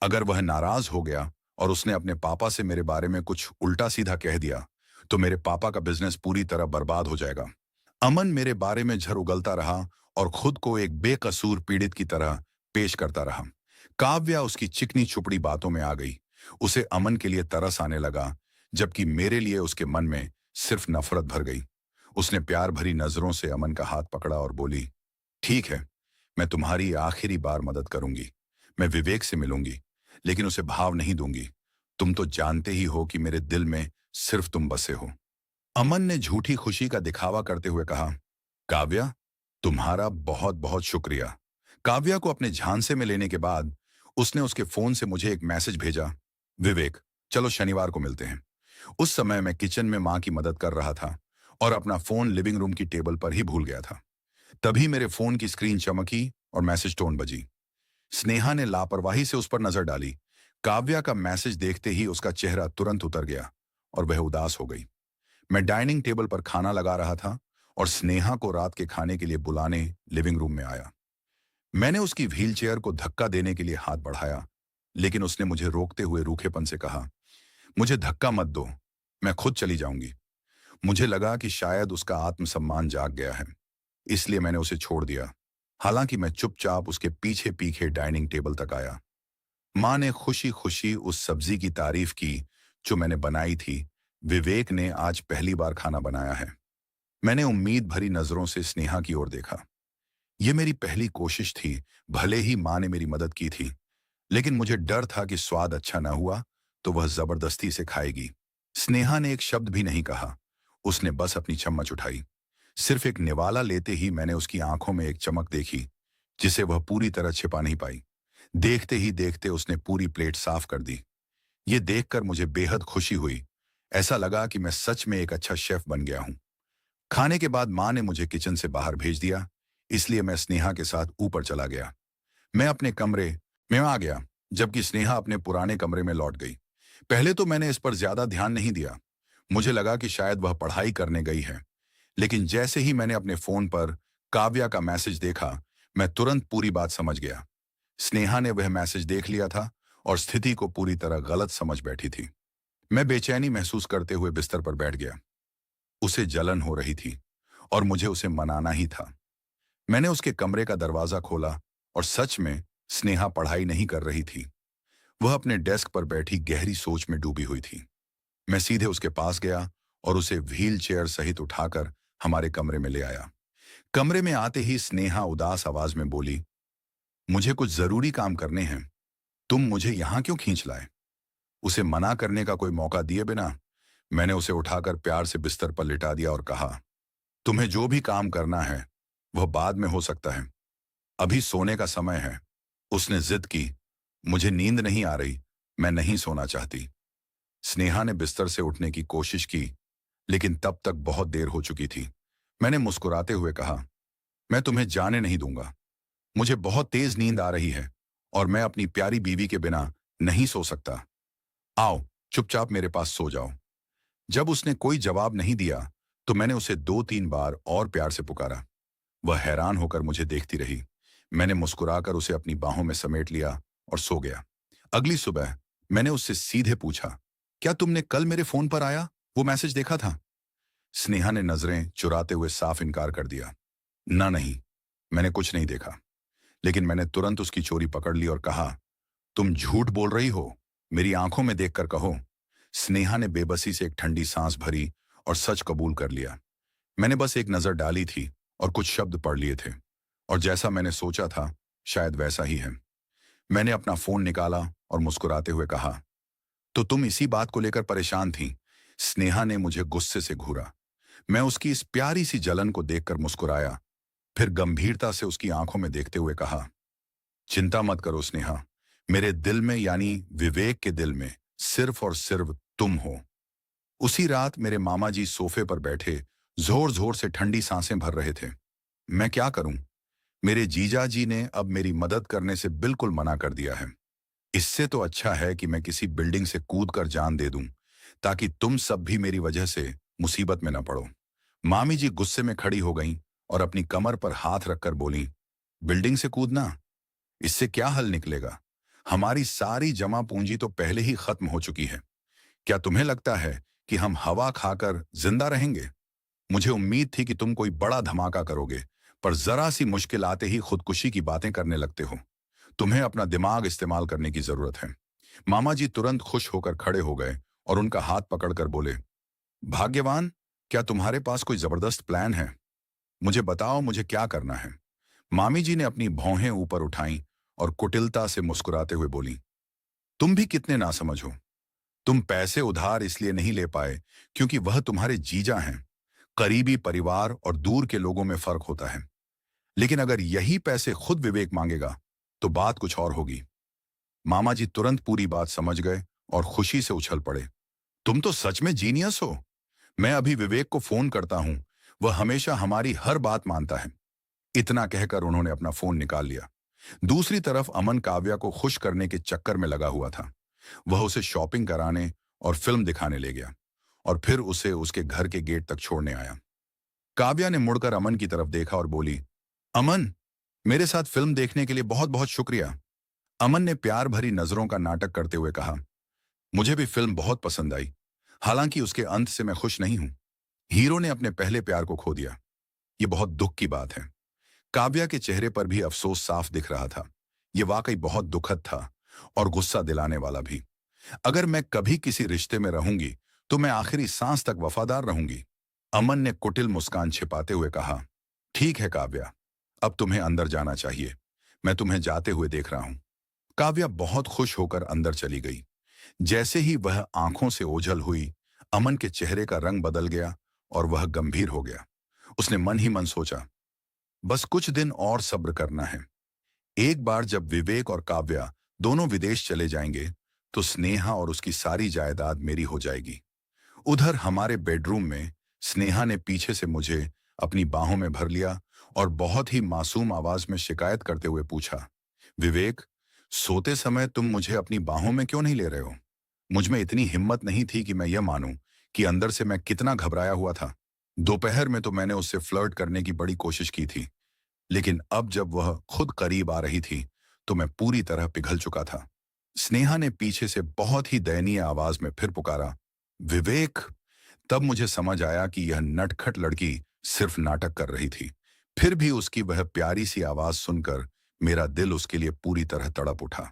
अगर वह नाराज हो गया और उसने अपने पापा से मेरे बारे में कुछ उल्टा सीधा कह दिया, तो मेरे पापा का बिजनेस पूरी तरह बर्बाद हो जाएगा। अमन मेरे बारे में झर उगलता रहा और खुद को एक बेकसूर पीड़ित की तरह पेश करता रहा। काव्या उसकी चिकनी चुपड़ी बातों में आ गई। उसे अमन के लिए तरस आने लगा, जबकि मेरे लिए उसके मन में सिर्फ नफरत भर गई। उसने प्यार भरी नजरों से अमन का हाथ पकड़ा और बोली, ठीक है, मैं तुम्हारी आखिरी बार मदद करूंगी। मैं विवेक से मिलूंगी, लेकिन उसे भाव नहीं दूंगी। तुम तो जानते ही हो कि मेरे दिल में सिर्फ तुम बसे हो। अमन ने झूठी खुशी का दिखावा करते हुए कहा, काव्या, तुम्हारा बहुत बहुत शुक्रिया। काव्या को अपने झांसे में लेने के बाद उसने उसके फोन से मुझे एक मैसेज भेजा, विवेक, चलो शनिवार को मिलते हैं। उस समय मैं किचन में माँ की मदद कर रहा था और अपना फोन लिविंग रूम की टेबल पर ही भूल गया था। तभी मेरे फोन की स्क्रीन चमकी और मैसेज टोन बजी। स्नेहा ने लापरवाही से उस पर नजर डाली। काव्या का मैसेज देखते ही उसका चेहरा तुरंत उतर गया और वह उदास हो गई। मैं डाइनिंग टेबल पर खाना लगा रहा था और स्नेहा को रात के खाने के लिए बुलाने लिविंग रूम में आया। मैंने उसकी व्हीलचेयर को धक्का देने के लिए हाथ बढ़ाया, लेकिन उसने मुझे रोकते हुए रूखेपन से कहा, मुझे धक्का मत दो, मैं खुद चली जाऊंगी। मुझे लगा कि शायद उसका आत्मसम्मान जाग गया है, इसलिए मैंने उसे छोड़ दिया। हालांकि मैं चुपचाप उसके पीछे पीछे डाइनिंग टेबल तक आया। माँ ने खुशी खुशी उस सब्जी की तारीफ की जो मैंने बनाई थी। विवेक ने आज पहली बार खाना बनाया है। मैंने उम्मीद भरी नजरों से स्नेहा की ओर देखा। यह मेरी पहली कोशिश थी। भले ही माँ ने मेरी मदद की थी, लेकिन मुझे डर था कि स्वाद अच्छा न हुआ तो वह जबरदस्ती से खाएगी। स्नेहा ने एक शब्द भी नहीं कहा। उसने बस अपनी चम्मच उठाई। सिर्फ एक निवाला लेते ही मैंने उसकी आंखों में एक चमक देखी, जिसे वह पूरी तरह छिपा नहीं पाई। देखते ही देखते उसने पूरी प्लेट साफ कर दी। ये देखकर मुझे बेहद खुशी हुई। ऐसा लगा कि मैं सच में एक अच्छा शेफ बन गया हूं। खाने के बाद माँ ने मुझे किचन से बाहर भेज दिया, इसलिए मैं स्नेहा के साथ ऊपर चला गया। मैं अपने कमरे में आ गया, जबकि स्नेहा अपने पुराने कमरे में लौट गई। पहले तो मैंने इस पर ज्यादा ध्यान नहीं दिया। मुझे लगा कि शायद वह पढ़ाई करने गई है, लेकिन जैसे ही मैंने अपने फोन पर काव्या का मैसेज देखा, मैं तुरंत पूरी बात समझ गया। स्नेहा ने वह मैसेज देख लिया था और स्थिति को पूरी तरह गलत समझ बैठी थी। मैं बेचैनी महसूस करते हुए बिस्तर पर बैठ गया। उसे जलन हो रही थी और मुझे उसे मनाना ही था। मैंने उसके कमरे का दरवाजा खोला और सच में स्नेहा पढ़ाई नहीं कर रही थी। वह अपने डेस्क पर बैठी गहरी सोच में डूबी हुई थी। मैं सीधे उसके पास गया और उसे व्हील चेयर सहित उठाकर हमारे कमरे में ले आया। कमरे में आते ही स्नेहा उदास आवाज में बोली, मुझे कुछ जरूरी काम करने हैं, तुम मुझे यहां क्यों खींच लाए? उसे मना करने का कोई मौका दिए बिना मैंने उसे उठाकर प्यार से बिस्तर पर लिटा दिया और कहा, तुम्हें जो भी काम करना है वह बाद में हो सकता है, अभी सोने का समय है। उसने जिद की, मुझे नींद नहीं आ रही, मैं नहीं सोना चाहती। स्नेहा ने बिस्तर से उठने की कोशिश की, लेकिन तब तक बहुत देर हो चुकी थी। मैंने मुस्कुराते हुए कहा, मैं तुम्हें जाने नहीं दूंगा। मुझे बहुत तेज नींद आ रही है और मैं अपनी प्यारी बीवी के बिना नहीं सो सकता। आओ, चुपचाप मेरे पास सो जाओ। जब उसने कोई जवाब नहीं दिया तो मैंने उसे 2-3 बार और प्यार से पुकारा। वह हैरान होकर मुझे देखती रही। मैंने मुस्कुराकर उसे अपनी बाहों में समेट लिया और सो गया। अगली सुबह मैंने उससे सीधे पूछा, क्या तुमने कल मेरे फोन पर आया वो मैसेज देखा था? स्नेहा ने नजरें चुराते हुए साफ इनकार कर दिया। ना नहीं, मैंने कुछ नहीं देखा। लेकिन मैंने तुरंत उसकी चोरी पकड़ ली और कहा, तुम झूठ बोल रही हो, मेरी आंखों में देखकर कहो। स्नेहा ने बेबसी से एक ठंडी सांस भरी और सच कबूल कर लिया। मैंने बस एक नजर डाली थी और कुछ शब्द पढ़ लिए थे, और जैसा मैंने सोचा था शायद वैसा ही है। मैंने अपना फोन निकाला और मुस्कुराते हुए कहा, तो तुम इसी बात को लेकर परेशान थी? स्नेहा ने मुझे गुस्से से घूरा। मैं उसकी इस प्यारी सी जलन को देखकर मुस्कुराया, फिर गंभीरता से उसकी आंखों में देखते हुए कहा, चिंता मत करो स्नेहा, मेरे दिल में यानी विवेक के दिल में सिर्फ और सिर्फ तुम हो। उसी रात मेरे मामा जी सोफे पर बैठे जोर जोर से ठंडी सांसें भर रहे थे। मैं क्या करूं? मेरे जीजा जी ने अब मेरी मदद करने से बिल्कुल मना कर दिया है। इससे तो अच्छा है कि मैं किसी बिल्डिंग से कूद कर जान दे दूं, ताकि तुम सब भी मेरी वजह से मुसीबत में न पड़ो। मामी जी गुस्से में खड़ी हो गईं और अपनी कमर पर हाथ रखकर बोलीं, बिल्डिंग से कूदना, इससे क्या हल निकलेगा? हमारी सारी जमा पूंजी तो पहले ही खत्म हो चुकी है। क्या तुम्हें लगता है कि हम हवा खाकर जिंदा रहेंगे? मुझे उम्मीद थी कि तुम कोई बड़ा धमाका करोगे, पर जरा सी मुश्किल आते ही खुदकुशी की बातें करने लगते हो। तुम्हें अपना दिमाग इस्तेमाल करने की जरूरत है। मामा जी तुरंत खुश होकर खड़े हो गए और उनका हाथ पकड़कर बोले, भाग्यवान, क्या तुम्हारे पास कोई जबरदस्त प्लान है? मुझे बताओ, मुझे क्या करना है? मामी जी ने अपनी भौहें ऊपर उठाईं और कुटिलता से मुस्कुराते हुए बोली, तुम भी कितने नासमझ हो। तुम पैसे उधार इसलिए नहीं ले पाए क्योंकि वह तुम्हारे जीजा हैं। करीबी परिवार और दूर के लोगों में फर्क होता है। लेकिन अगर यही पैसे खुद विवेक मांगेगा तो बात कुछ और होगी। मामा जी तुरंत पूरी बात समझ गए और खुशी से उछल पड़े, तुम तो सच में जीनियस हो। मैं अभी विवेक को फोन करता हूं, वह हमेशा हमारी हर बात मानता है। इतना कहकर उन्होंने अपना फोन निकाल लिया। दूसरी तरफ अमन काव्या को खुश करने के चक्कर में लगा हुआ था। वह उसे शॉपिंग कराने और फिल्म दिखाने ले गया और फिर उसे उसके घर के गेट तक छोड़ने आया। काव्या ने मुड़कर अमन की तरफ देखा और बोली, अमन, मेरे साथ फिल्म देखने के लिए बहुत बहुत शुक्रिया। अमन ने प्यार भरी नजरों का नाटक करते हुए कहा, मुझे भी फिल्म बहुत पसंद आई, हालांकि उसके अंत से मैं खुश नहीं हूं। हीरो ने अपने पहले प्यार को खो दिया। ये बहुत दुख की बात है। काव्या के चेहरे पर भी अफसोस साफ दिख रहा था। यह वाकई बहुत दुखद था और गुस्सा दिलाने वाला भी। अगर मैं कभी किसी रिश्ते में रहूंगी तो मैं आखिरी सांस तक वफादार रहूंगी। अमन ने कुटिल मुस्कान छिपाते हुए कहा, ठीक है काव्या, अब तुम्हें अंदर जाना चाहिए, मैं तुम्हें जाते हुए देख रहा हूं। काव्या बहुत खुश होकर अंदर चली गई। जैसे ही वह आंखों से ओझल हुई, अमन के चेहरे का रंग बदल गया और वह गंभीर हो गया। उसने मन ही मन सोचा, बस कुछ दिन और सब्र करना है। एक बार जब विवेक और काव्या दोनों विदेश चले जाएंगे तो स्नेहा और उसकी सारी जायदाद मेरी हो जाएगी। उधर हमारे बेडरूम में स्नेहा ने पीछे से मुझे अपनी बाहों में भर लिया और बहुत ही मासूम आवाज में शिकायत करते हुए पूछा, विवेक, सोते समय तुम मुझे अपनी बाहों में क्यों नहीं ले रहे हो? मुझ में इतनी हिम्मत नहीं थी कि मैं यह मानूं कि अंदर से मैं कितना घबराया हुआ था। दोपहर में तो मैंने उससे फ्लर्ट करने की बड़ी कोशिश की थी, लेकिन अब जब वह खुद करीब आ रही थी तो मैं पूरी तरह पिघल चुका था। स्नेहा ने पीछे से बहुत ही दयनीय आवाज में फिर पुकारा, विवेक। तब मुझे समझ आया कि यह नटखट लड़की सिर्फ नाटक कर रही थी। फिर भी उसकी वह प्यारी सी आवाज सुनकर मेरा दिल उसके लिए पूरी तरह तड़प उठा।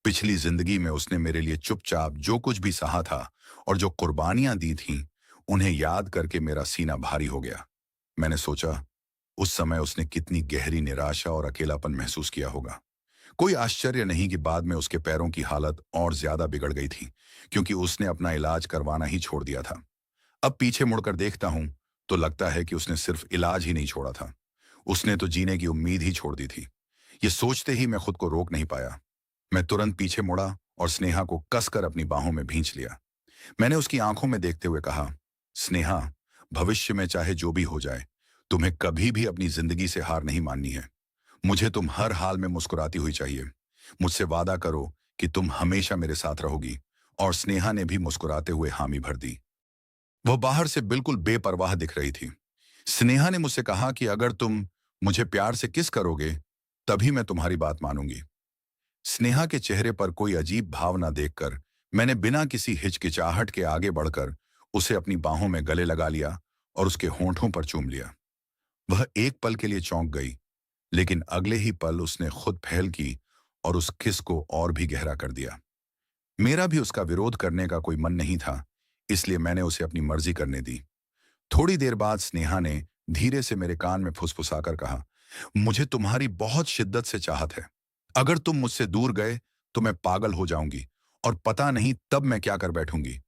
पिछली जिंदगी में उसने मेरे लिए चुपचाप जो कुछ भी सहा था और जो कुर्बानियां दी थीं, उन्हें याद करके मेरा सीना भारी हो गया। मैंने सोचा, उस समय उसने कितनी गहरी निराशा और अकेलापन महसूस किया होगा। कोई आश्चर्य नहीं कि बाद में उसके पैरों की हालत और ज्यादा बिगड़ गई थी, क्योंकि उसने अपना इलाज करवाना ही छोड़ दिया था। अब पीछे मुड़कर देखता हूं तो लगता है कि उसने सिर्फ इलाज ही नहीं छोड़ा था, उसने तो जीने की उम्मीद ही छोड़ दी थी। ये सोचते ही मैं खुद को रोक नहीं पाया। मैं तुरंत पीछे मुड़ा और स्नेहा को कसकर अपनी बाहों में भींच लिया। मैंने उसकी आंखों में देखते हुए कहा, स्नेहा, भविष्य में चाहे जो भी हो जाए, तुम्हें कभी भी अपनी जिंदगी से हार नहीं माननी है। मुझे तुम हर हाल में मुस्कुराती हुई चाहिए। मुझसे वादा करो कि तुम हमेशा मेरे साथ रहोगी। और स्नेहा ने भी मुस्कुराते हुए हामी भर दी। वह बाहर से बिल्कुल बेपरवाह दिख रही थी। स्नेहा ने मुझसे कहा कि अगर तुम मुझे प्यार से किस करोगे, तभी मैं तुम्हारी बात मानूंगी। स्नेहा के चेहरे पर कोई अजीब भाव न देखकर मैंने बिना किसी हिचकिचाहट के आगे बढ़कर उसे अपनी बाहों में गले लगा लिया और उसके होंठों पर चूम लिया। वह एक पल के लिए चौंक गई, लेकिन अगले ही पल उसने खुद पहल की और उस किस को और भी गहरा कर दिया। मेरा भी उसका विरोध करने का कोई मन नहीं था, इसलिए मैंने उसे अपनी मर्जी करने दी। थोड़ी देर बाद स्नेहा ने धीरे से मेरे कान में फुसफुसाकर कहा, मुझे तुम्हारी बहुत शिद्दत से चाहत है। अगर तुम मुझसे दूर गए तो मैं पागल हो जाऊंगी और पता नहीं तब मैं क्या कर बैठूंगी।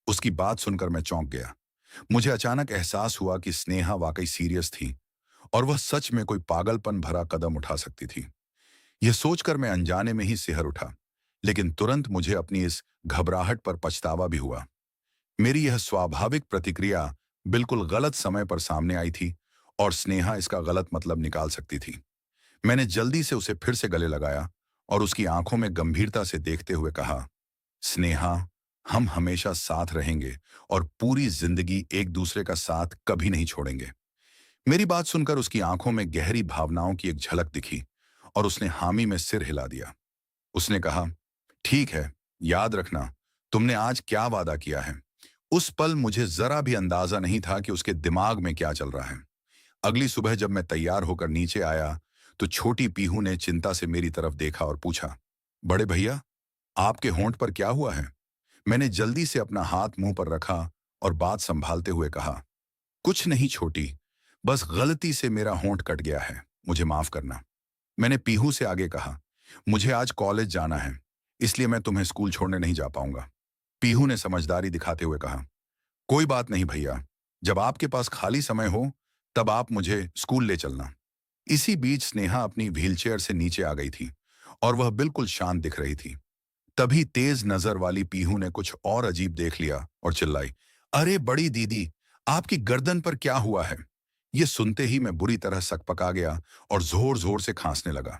उसकी बात सुनकर मैं चौंक गया। मुझे अचानक एहसास हुआ कि स्नेहा वाकई सीरियस थी और वह सच में कोई पागलपन भरा कदम उठा सकती थी। यह सोचकर मैं अनजाने में ही सिहर उठा, लेकिन तुरंत मुझे अपनी इस घबराहट पर पछतावा भी हुआ। मेरी यह स्वाभाविक प्रतिक्रिया बिल्कुल गलत समय पर सामने आई थी और स्नेहा इसका गलत मतलब निकाल सकती थी। मैंने जल्दी से उसे फिर से गले लगाया और उसकी आंखों में गंभीरता से देखते हुए कहा, स्नेहा, हम हमेशा साथ रहेंगे और पूरी जिंदगी एक दूसरे का साथ कभी नहीं छोड़ेंगे। मेरी बात सुनकर उसकी आंखों में गहरी भावनाओं की एक झलक दिखी और उसने हामी में सिर हिला दिया। उसने कहा, ठीक है, याद रखना तुमने आज क्या वादा किया है। उस पल मुझे जरा भी अंदाजा नहीं था कि उसके दिमाग में क्या चल रहा है। अगली सुबह जब मैं तैयार होकर नीचे आया तो छोटी पीहू ने चिंता से मेरी तरफ देखा और पूछा, बड़े भैया, आपके होंठ पर क्या हुआ है? मैंने जल्दी से अपना हाथ मुंह पर रखा और बात संभालते हुए कहा, कुछ नहीं छोटी, बस गलती से मेरा होंठ कट गया है, मुझे माफ करना। मैंने पीहू से आगे कहा, मुझे आज कॉलेज जाना है, इसलिए मैं तुम्हें स्कूल छोड़ने नहीं जा पाऊंगा। पीहू ने समझदारी दिखाते हुए कहा, कोई बात नहीं भैया, जब आपके पास खाली समय हो तब आप मुझे स्कूल ले चलना। इसी बीच स्नेहा अपनी व्हीलचेयर से नीचे आ गई थी और वह बिल्कुल शांत दिख रही थी। तभी तेज नजर वाली पीहू ने कुछ और अजीब देख लिया और चिल्लाई, अरे बड़ी दीदी, आपकी गर्दन पर क्या हुआ है? ये सुनते ही मैं बुरी तरह सकपका गया और जोर जोर से खांसने लगा।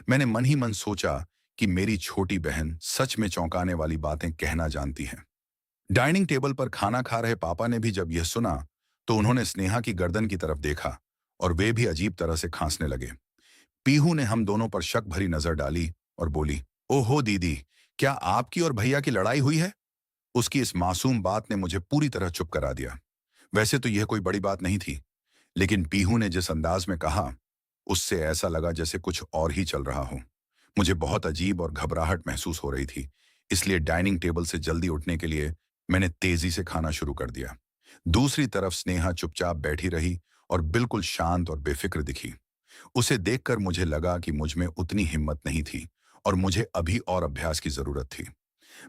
मैंने मन ही मन सोचा कि मेरी छोटी बहन सच में चौंकाने वाली बातें कहना जानती है। डाइनिंग टेबल पर खाना खा रहे पापा ने भी जब यह सुना तो उन्होंने स्नेहा की गर्दन की तरफ देखा और वे भी अजीब तरह से खांसने लगे। पीहू ने हम दोनों पर शक भरी नजर डाली और बोली, ओहो दीदी, क्या आपकी और भैया की लड़ाई हुई है? उसकी इस मासूम बात ने मुझे पूरी तरह चुप करा दिया। वैसे तो यह कोई बड़ी बात नहीं थी, लेकिन पीहू ने जिस अंदाज में कहा, उससे ऐसा लगा जैसे कुछ और ही चल रहा हो। मुझे बहुत अजीब और घबराहट महसूस हो रही थी, इसलिए डाइनिंग टेबल से जल्दी उठने के लिए मैंने तेजी से खाना शुरू कर दिया। दूसरी तरफ स्नेहा चुपचाप बैठी रही और बिल्कुल शांत और बेफिक्र दिखी। उसे देखकर मुझे लगा कि मुझ में उतनी हिम्मत नहीं थी और मुझे अभी और अभ्यास की जरूरत थी।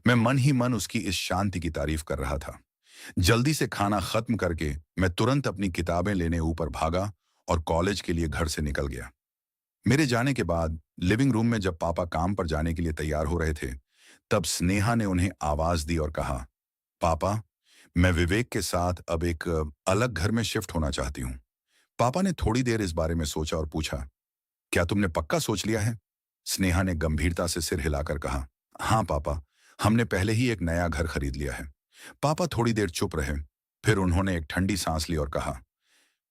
मैं मन ही मन उसकी इस शांति की तारीफ कर रहा था। जल्दी से खाना खत्म करके मैं तुरंत अपनी किताबें लेने ऊपर भागा और कॉलेज के लिए घर से निकल गया। मेरे जाने के बाद लिविंग रूम में जब पापा काम पर जाने के लिए तैयार हो रहे थे, तब स्नेहा ने उन्हें आवाज दी और कहा, पापा, मैं विवेक के साथ अब एक अलग घर में शिफ्ट होना चाहती हूँ। पापा ने थोड़ी देर इस बारे में सोचा और पूछा, क्या तुमने पक्का सोच लिया है? स्नेहा ने गंभीरता से सिर हिलाकर कहा, हाँ पापा, हमने पहले ही एक नया घर खरीद लिया है। पापा थोड़ी देर चुप रहे, फिर उन्होंने एक ठंडी सांस ली और कहा,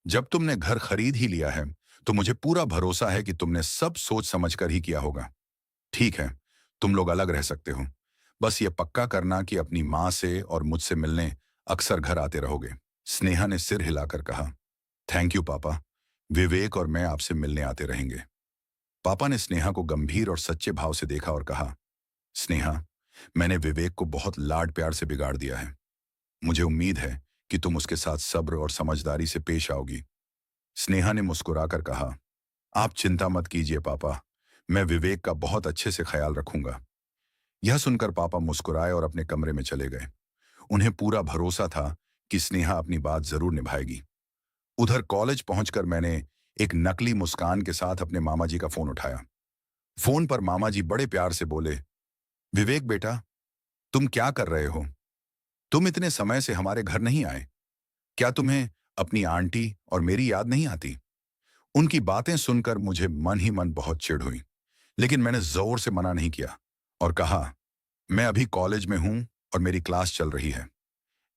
जब तुमने घर खरीद ही लिया है तो मुझे पूरा भरोसा है कि तुमने सब सोच समझकर ही किया होगा। ठीक है, तुम लोग अलग रह सकते हो। बस ये पक्का करना कि अपनी माँ से और मुझसे मिलने अक्सर घर आते रहोगे। स्नेहा ने सिर हिलाकर कहा, थैंक यू पापा। विवेक और मैं आपसे मिलने आते रहेंगे। पापा ने स्नेहा को गंभीर और सच्चे भाव से देखा और कहा, स्नेहा, मैंने विवेक को बहुत लाड प्यार से बिगाड़ दिया है। मुझे उम्मीद है कि तुम उसके साथ सब्र और समझदारी से पेश आओगी। स्नेहा ने मुस्कुराकर कहा, आप चिंता मत कीजिए पापा, मैं विवेक का बहुत अच्छे से ख्याल रखूंगा। यह सुनकर पापा मुस्कुराए और अपने कमरे में चले गए। उन्हें पूरा भरोसा था कि स्नेहा अपनी बात जरूर निभाएगी। उधर कॉलेज पहुंचकर मैंने एक नकली मुस्कान के साथ अपने मामा जी का फोन उठाया। फोन पर मामा जी बड़े प्यार से बोले, विवेक बेटा, तुम क्या कर रहे हो? तुम इतने समय से हमारे घर नहीं आए। क्या तुम्हें अपनी आंटी और मेरी याद नहीं आती? उनकी बातें सुनकर मुझे मन ही मन बहुत चिढ़ हुई, लेकिन मैंने जोर से मना नहीं किया और कहा, मैं अभी कॉलेज में हूं और मेरी क्लास चल रही है।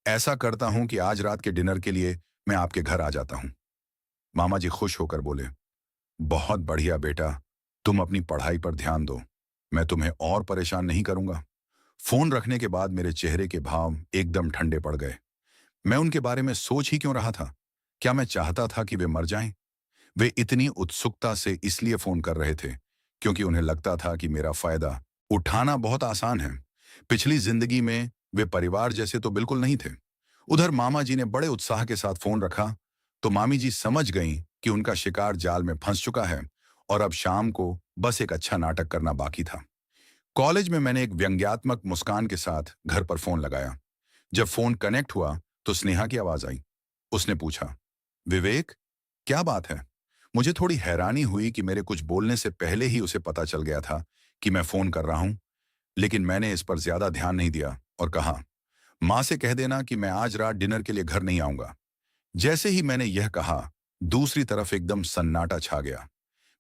ऐसा करता हूं कि आज रात के डिनर के लिए मैं आपके घर आ जाता हूं। मामा जी खुश होकर बोले, बहुत बढ़िया बेटा, तुम अपनी पढ़ाई पर ध्यान दो। मैं तुम्हें और परेशान नहीं करूंगा। फोन रखने के बाद मेरे चेहरे के भाव एकदम ठंडे पड़ गए। मैं उनके बारे में सोच ही क्यों रहा था? क्या मैं चाहता था कि वे मर जाएं? वे इतनी उत्सुकता से इसलिए फोन कर रहे थे क्योंकि उन्हें लगता था कि मेरा फायदा उठाना बहुत आसान है। पिछली जिंदगी में वे परिवार जैसे तो बिल्कुल नहीं थे। उधर मामा जी ने बड़े उत्साह के साथ फोन रखा तो मामी जी समझ गईं कि उनका शिकार जाल में फंस चुका है और अब शाम को बस एक अच्छा नाटक करना बाकी था। कॉलेज में मैंने एक व्यंग्यात्मक मुस्कान के साथ घर पर फोन लगाया। जब फोन कनेक्ट हुआ तो स्नेहा की आवाज आई। उसने पूछा, विवेक, क्या बात है? मुझे थोड़ी हैरानी हुई कि मेरे कुछ बोलने से पहले ही उसे पता चल गया था कि मैं फोन कर रहा हूं, लेकिन मैंने इस पर ज्यादा ध्यान नहीं दिया और कहा, मां से कह देना कि मैं आज रात डिनर के लिए घर नहीं आऊंगा। जैसे ही मैंने यह कहा, दूसरी तरफ एकदम सन्नाटा छा गया।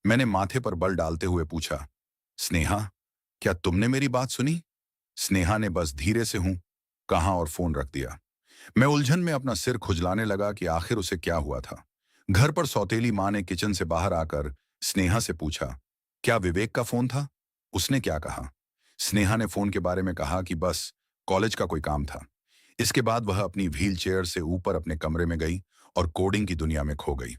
मैंने माथे पर बल डालते हुए पूछा, स्नेहा, क्या तुमने मेरी बात सुनी? स्नेहा ने बस धीरे से हूं कहा और फोन रख दिया। मैं उलझन में अपना सिर खुजलाने लगा कि आखिर उसे क्या हुआ था। घर पर सौतेली मां ने किचन से बाहर आकर स्नेहा से पूछा, क्या विवेक का फोन था? उसने क्या कहा? स्नेहा ने फोन के बारे में कहा कि बस कॉलेज का कोई काम था। इसके बाद वह अपनी व्हील चेयर से ऊपर अपने कमरे में गई और कोडिंग की दुनिया में खो गई।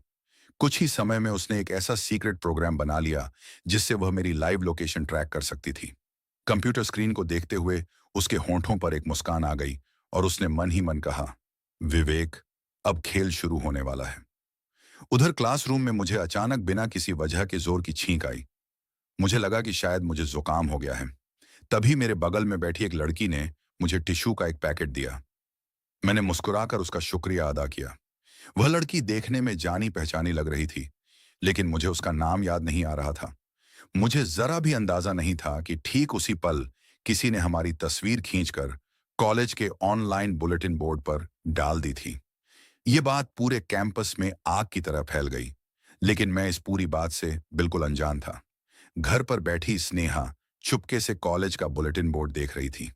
कुछ ही समय में उसने एक ऐसा सीक्रेट प्रोग्राम बना लिया जिससे वह मेरी लाइव लोकेशन ट्रैक कर सकती थी। कंप्यूटर स्क्रीन को देखते हुए उसके होंठों पर एक मुस्कान आ गई और उसने मन ही मन कहा, विवेक, अब खेल शुरू होने वाला है। उधर क्लासरूम में मुझे अचानक बिना किसी वजह के जोर की छींक आई। मुझे लगा कि शायद मुझे जुकाम हो गया है। तभी मेरे बगल में बैठी एक लड़की ने मुझे टिश्यू का एक पैकेट दिया। मैंने मुस्कुराकर उसका शुक्रिया अदा किया। वह लड़की देखने में जानी पहचानी लग रही थी, लेकिन मुझे उसका नाम याद नहीं आ रहा था। मुझे जरा भी अंदाजा नहीं था कि ठीक उसी पल किसी ने हमारी तस्वीर खींचकर कॉलेज के ऑनलाइन बुलेटिन बोर्ड पर डाल दी थी। ये बात पूरे कैंपस में आग की तरह फैल गई, लेकिन मैं इस पूरी बात से बिल्कुल अनजान था। घर पर बैठी स्नेहा चुपके से कॉलेज का बुलेटिन बोर्ड देख रही थी।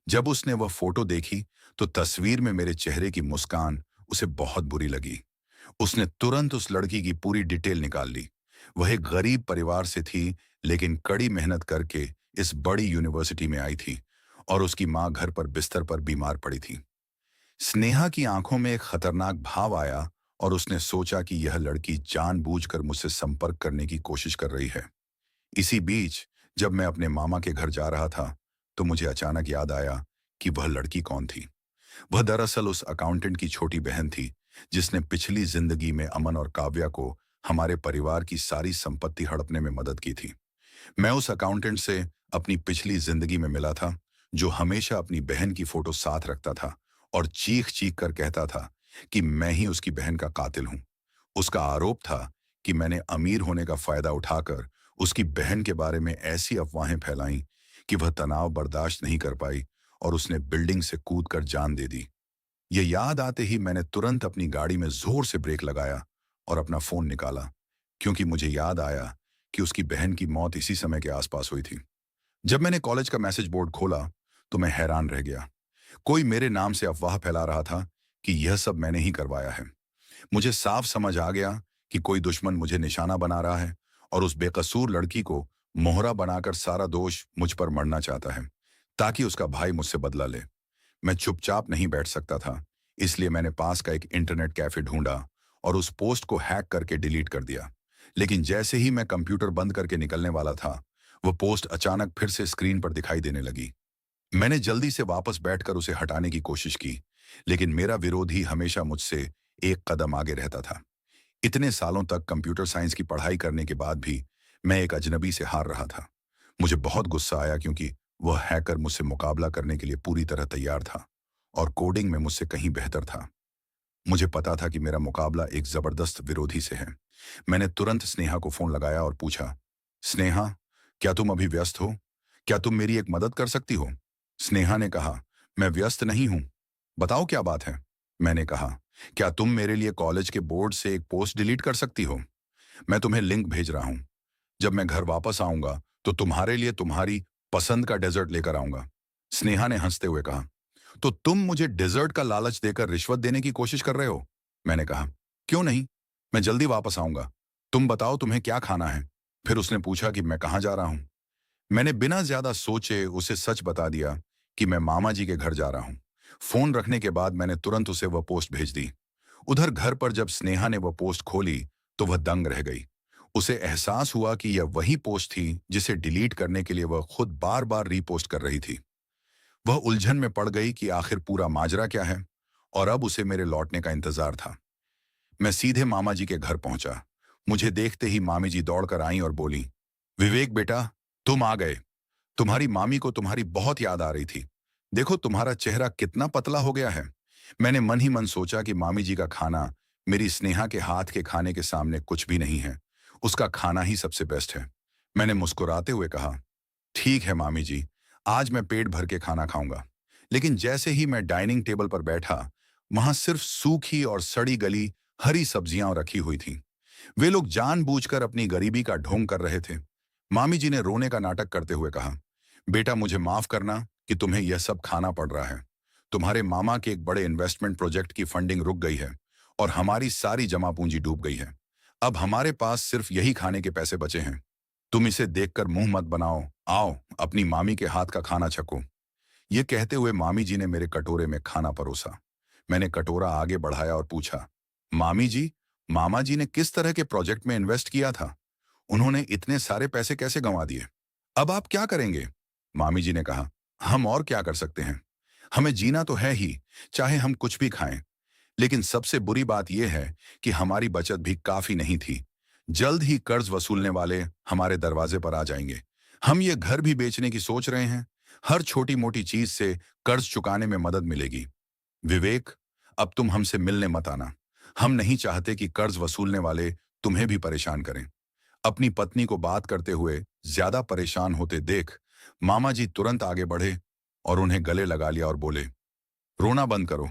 जब उसने वह फोटो देखी तो तस्वीर में मेरे चेहरे की मुस्कान उसे बहुत बुरी लगी। उसने तुरंत उस लड़की की पूरी डिटेल निकाल ली। वह एक गरीब परिवार से थी, लेकिन कड़ी मेहनत करके इस बड़ी यूनिवर्सिटी में आई थी और उसकी मां घर पर बिस्तर पर बीमार पड़ी थी। स्नेहा की आंखों में एक खतरनाक भाव आया और उसने सोचा कि यह लड़की जानबूझकर मुझसे संपर्क करने की कोशिश कर रही है। इसी बीच जब मैं अपने मामा के घर जा रहा था तो मुझे अचानक याद आया कि वह लड़की कौन थी। वह दरअसल उस अकाउंटेंट की छोटी बहन थी जिसने पिछली जिंदगी में अमन और काव्या को हमारे परिवार की सारी संपत्ति हड़पने में मदद की थी। मैं उस अकाउंटेंट से अपनी पिछली जिंदगी में मिला था, जो हमेशा अपनी बहन की फोटो साथ रखता था और चीख चीख कर कहता था कि मैं ही उसकी बहन का कातिल हूं। उसका आरोप था कि मैंने अमीर होने का फायदा उठाकर उसकी बहन के बारे में ऐसी अफवाहें फैलाई कि वह तनाव बर्दाश्त नहीं कर पाई और उसने बिल्डिंग से कूदकर जान दे दी। ये याद आते ही मैंने तुरंत अपनी गाड़ी में जोर से ब्रेक लगाया और अपना फोन निकाला, क्योंकि मुझे याद आया कि उसकी बहन की मौत इसी समय के आसपास हुई थी। जब मैंने कॉलेज का मैसेज बोर्ड खोला तो मैं हैरान रह गया। कोई मेरे नाम से अफवाह फैला रहा था कि यह सब मैंने ही करवाया है। मुझे साफ समझ आ गया कि कोई दुश्मन मुझे निशाना बना रहा है और उस बेकसूर लड़की को मोहरा बनाकर सारा दोष मुझ पर मढ़ना चाहता है ताकि उसका भाई मुझसे बदला ले। मैं चुपचाप नहीं बैठ सकता था, इसलिए मैंने पास का एक इंटरनेट कैफे ढूंढा और उस पोस्ट को हैक करके डिलीट कर दिया। लेकिन जैसे ही मैं कंप्यूटर बंद करके निकलने वाला था, वो पोस्ट अचानक फिर से स्क्रीन पर दिखाई देने लगी। मैंने जल्दी से वापस बैठकर उसे हटाने की कोशिश की, लेकिन मेरा विरोधी हमेशा मुझसे एक कदम आगे रहता था। इतने सालों तक कंप्यूटर साइंस की पढ़ाई करने के बाद भी मैं एक अजनबी से हार रहा था। मुझे बहुत गुस्सा आया क्योंकि वह हैकर मुझसे मुकाबला करने के लिए पूरी तरह तैयार था और कोडिंग में मुझसे कहीं बेहतर था। मुझे पता था कि मेरा मुकाबला एक जबरदस्त विरोधी से है। मैंने तुरंत स्नेहा को फोन लगाया और पूछा, स्नेहा, क्या तुम अभी व्यस्त हो? क्या तुम मेरी एक मदद कर सकती हो? स्नेहा ने कहा, मैं व्यस्त नहीं हूं। बताओ क्या बात है? मैंने कहा, क्या तुम मेरे लिए कॉलेज के बोर्ड से एक पोस्ट डिलीट कर सकती हो? मैं तुम्हें लिंक भेज रहा हूं। जब मैं घर वापस आऊंगा तो तुम्हारे लिए तुम्हारी पसंद का डेजर्ट लेकर आऊंगा। स्नेहा ने हंसते हुए कहा, तो तुम मुझे डेजर्ट का लालच देकर रिश्वत देने की कोशिश कर रहे हो? मैंने कहा, क्यों नहीं, मैं जल्दी वापस आऊंगा। तुम बताओ तुम्हें क्या खाना है? फिर उसने पूछा कि मैं कहाँ जा रहा हूं। मैंने बिना ज्यादा सोचे उसे सच बता दिया कि मैं मामा जी के घर जा रहा हूं। फोन रखने के बाद मैंने तुरंत उसे वह पोस्ट भेज दी। उधर घर पर जब स्नेहा ने वह पोस्ट खोली तो वह दंग रह गई। उसे एहसास हुआ कि यह वही पोस्ट थी जिसे डिलीट करने के लिए वह खुद बार बार रीपोस्ट कर रही थी। वह उलझन में पड़ गई कि आखिर पूरा माजरा क्या है, और अब उसे मेरे लौटने का इंतजार था। मैं सीधे मामा जी के घर पहुंचा। मुझे देखते ही मामी जी दौड़कर आईं और बोली, विवेक बेटा, तुम आ गए। तुम्हारी मामी को तुम्हारी बहुत याद आ रही थी। देखो तुम्हारा चेहरा कितना पतला हो गया है। मैंने मन ही मन सोचा कि मामी जी का खाना मेरी स्नेहा के हाथ के खाने के सामने कुछ भी नहीं है। उसका खाना ही सबसे बेस्ट है। मैंने मुस्कुराते हुए कहा, ठीक है मामी जी, आज मैं पेट भर के खाना खाऊंगा। लेकिन जैसे ही मैं डाइनिंग टेबल पर बैठा, वहां सिर्फ सूखी और सड़ी गली हरी सब्जियां रखी हुई थीं। वे लोग जानबूझकर अपनी गरीबी का ढोंग कर रहे थे। मामी जी ने रोने का नाटक करते हुए कहा, बेटा मुझे माफ करना कि तुम्हें यह सब खाना पड़ रहा है। तुम्हारे मामा के एक बड़े इन्वेस्टमेंट प्रोजेक्ट की फंडिंग रुक गई है और हमारी सारी जमा पूंजी डूब गई है। अब हमारे पास सिर्फ यही खाने के पैसे बचे हैं। तुम इसे देखकर मुंह मत बनाओ, आओ अपनी मामी के हाथ का खाना छको। ये कहते हुए मामी जी ने मेरे कटोरे में खाना परोसा। मैंने कटोरा आगे बढ़ाया और पूछा, मामी जी, मामा जी ने किस तरह के प्रोजेक्ट में इन्वेस्ट किया था? उन्होंने इतने सारे पैसे कैसे गंवा दिए? अब आप क्या करेंगे? मामी जी ने कहा, हम और क्या कर सकते हैं? हमें जीना तो है ही, चाहे हम कुछ भी खाएं। लेकिन सबसे बुरी बात यह है कि हमारी बचत भी काफी नहीं थी। जल्द ही कर्ज वसूलने वाले हमारे दरवाजे पर आ जाएंगे। हम ये घर भी बेचने की सोच रहे हैं। हर छोटी मोटी चीज से कर्ज चुकाने में मदद मिलेगी। विवेक, अब तुम हमसे मिलने मत आना। हम नहीं चाहते कि कर्ज वसूलने वाले तुम्हें भी परेशान करें। अपनी पत्नी को बात करते हुए ज्यादा परेशान होते देख मामा जी तुरंत आगे बढ़े और उन्हें गले लगा लिया और बोले, रोना बंद करो।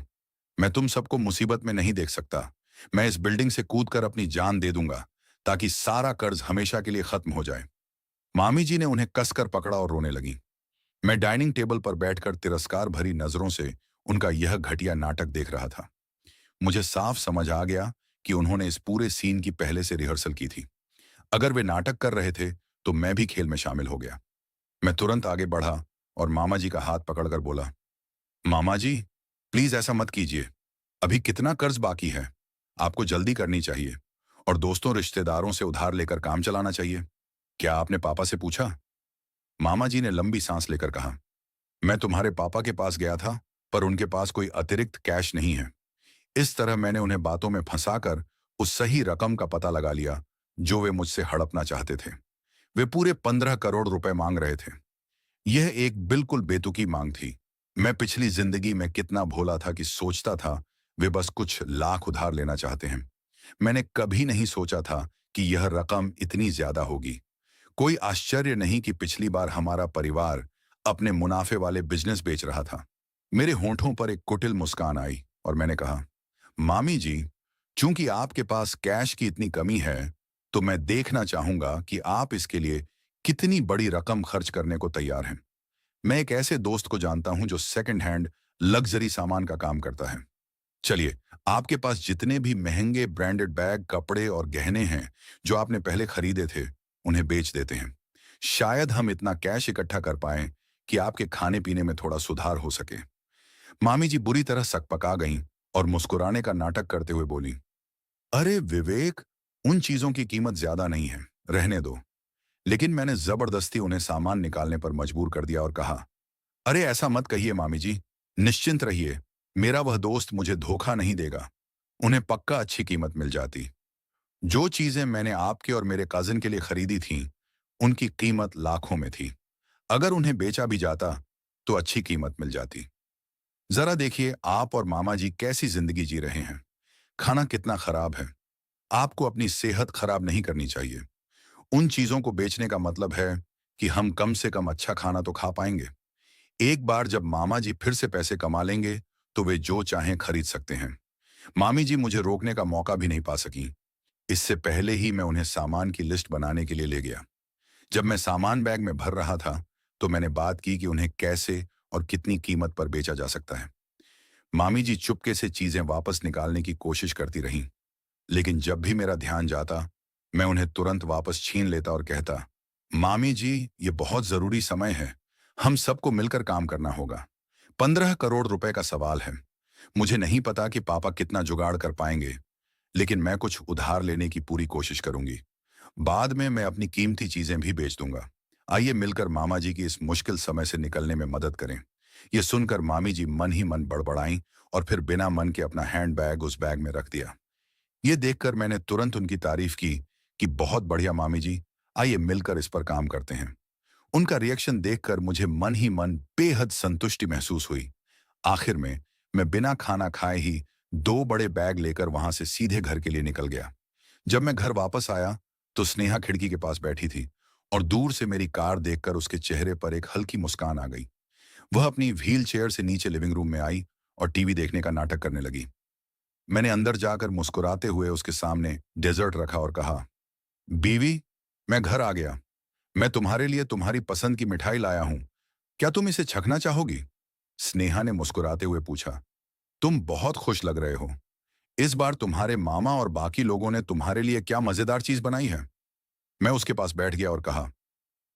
मैं तुम सबको मुसीबत में नहीं देख सकता। मैं इस बिल्डिंग से कूदकर अपनी जान दे दूंगा ताकि सारा कर्ज हमेशा के लिए खत्म हो जाए। मामी जी ने उन्हें कसकर पकड़ा और रोने लगी। मैं डाइनिंग टेबल पर बैठकर तिरस्कार भरी नजरों से उनका यह घटिया नाटक देख रहा था। मुझे साफ समझ आ गया कि उन्होंने इस पूरे सीन की पहले से रिहर्सल की थी। अगर वे नाटक कर रहे थे तो मैं भी खेल में शामिल हो गया। मैं तुरंत आगे बढ़ा और मामा जी का हाथ पकड़कर बोला, मामा जी, प्लीज ऐसा मत कीजिए। अभी कितना कर्ज बाकी है? आपको जल्दी करनी चाहिए और दोस्तों रिश्तेदारों से उधार लेकर काम चलाना चाहिए। क्या आपने पापा से पूछा? मामा जी ने लंबी सांस लेकर कहा, मैं तुम्हारे पापा के पास गया था, पर उनके पास कोई अतिरिक्त कैश नहीं है। इस तरह मैंने उन्हें बातों में फंसाकर उस सही रकम का पता लगा लिया जो वे मुझसे हड़पना चाहते थे। वे पूरे 15 करोड़ रुपए मांग रहे थे। यह एक बिल्कुल बेतुकी मांग थी। मैं पिछली जिंदगी में कितना भोला था कि सोचता था वे बस कुछ लाख उधार लेना चाहते हैं। मैंने कभी नहीं सोचा था कि यह रकम इतनी ज्यादा होगी। कोई आश्चर्य नहीं कि पिछली बार हमारा परिवार अपने मुनाफे वाले बिजनेस बेच रहा था। मेरे होंठों पर एक कुटिल मुस्कान आई और मैंने कहा, मामी जी, चूंकि आपके पास कैश की इतनी कमी है, तो मैं देखना चाहूंगा कि आप इसके लिए कितनी बड़ी रकम खर्च करने को तैयार हैं। मैं एक ऐसे दोस्त को जानता हूं जो सेकंड हैंड लग्जरी सामान का काम करता है। चलिए, आपके पास जितने भी महंगे ब्रांडेड बैग, कपड़े और गहने हैं जो आपने पहले खरीदे थे, उन्हें बेच देते हैं। शायद हम इतना कैश इकट्ठा कर पाएं कि आपके खाने पीने में थोड़ा सुधार हो सके। मामी जी बुरी तरह सकपका गईं और मुस्कुराने का नाटक करते हुए बोली, अरे विवेक, उन चीजों की कीमत ज्यादा नहीं है, रहने दो। लेकिन मैंने जबरदस्ती उन्हें सामान निकालने पर मजबूर कर दिया और कहा, अरे ऐसा मत कहिए मामी जी, निश्चिंत रहिए, मेरा वह दोस्त मुझे धोखा नहीं देगा। उन्हें पक्का अच्छी कीमत मिल जाती। जो चीजें मैंने आपके और मेरे कजिन के लिए खरीदी थीं, उनकी कीमत लाखों में थी। अगर उन्हें बेचा भी जाता तो अच्छी कीमत मिल जाती। जरा देखिए आप और मामा जी कैसी जिंदगी जी रहे हैं। खाना कितना खराब है। आपको अपनी सेहत खराब नहीं करनी चाहिए। उन चीजों को बेचने का मतलब है कि हम कम से कम अच्छा खाना तो खा पाएंगे। एक बार जब मामा जी फिर से पैसे कमा लेंगे तो वे जो चाहें खरीद सकते हैं। मामी जी मुझे रोकने का मौका भी नहीं पा सकी। इससे पहले ही मैं उन्हें सामान की लिस्ट बनाने के लिए ले गया। जब मैं सामान बैग में भर रहा था तो मैंने बात की कि उन्हें कैसे और कितनी कीमत पर बेचा जा सकता है। मामी जी चुपके से चीजें वापस निकालने की कोशिश करती रहीं, लेकिन जब भी मेरा ध्यान जाता मैं उन्हें तुरंत वापस छीन लेता और कहता, मामी जी ये बहुत जरूरी समय है, हम सबको मिलकर काम करना होगा। 15 करोड़ रुपए का सवाल है। मुझे नहीं पता कि पापा कितना जुगाड़ कर पाएंगे, लेकिन मैं कुछ उधार लेने की पूरी कोशिश करूंगी। बाद में मैं अपनी कीमती चीजें भी बेच दूंगा। आइए मिलकर मामा जी की इस मुश्किल समय से निकलने में मदद करें। यह सुनकर मामी जी मन ही मन बड़बड़ाईं और फिर बिना मन के अपना हैंड बैग उस बैग में रख दिया। ये देखकर मैंने तुरंत उनकी तारीफ की कि बहुत बढ़िया मामी जी, आइए मिलकर इस पर काम करते हैं। उनका रिएक्शन देखकर मुझे मन ही मन बेहद संतुष्टि महसूस हुई। आखिर में मैं बिना खाना खाए ही 2 बड़े बैग लेकर वहां से सीधे घर के लिए निकल गया। जब मैं घर वापस आया तो स्नेहा खिड़की के पास बैठी थी और दूर से मेरी कार देखकर उसके चेहरे पर एक हल्की मुस्कान आ गई। वह अपनी व्हील चेयर से नीचे लिविंग रूम में आई और टीवी देखने का नाटक करने लगी। मैंने अंदर जाकर मुस्कुराते हुए उसके सामने डेजर्ट रखा और कहा, बीवी, मैं घर आ गया। मैं तुम्हारे लिए तुम्हारी पसंद की मिठाई लाया हूं। क्या तुम इसे चखना चाहोगी? स्नेहा ने मुस्कुराते हुए पूछा। तुम बहुत खुश लग रहे हो। इस बार तुम्हारे मामा और बाकी लोगों ने तुम्हारे लिए क्या मजेदार चीज बनाई है? मैं उसके पास बैठ गया और कहा,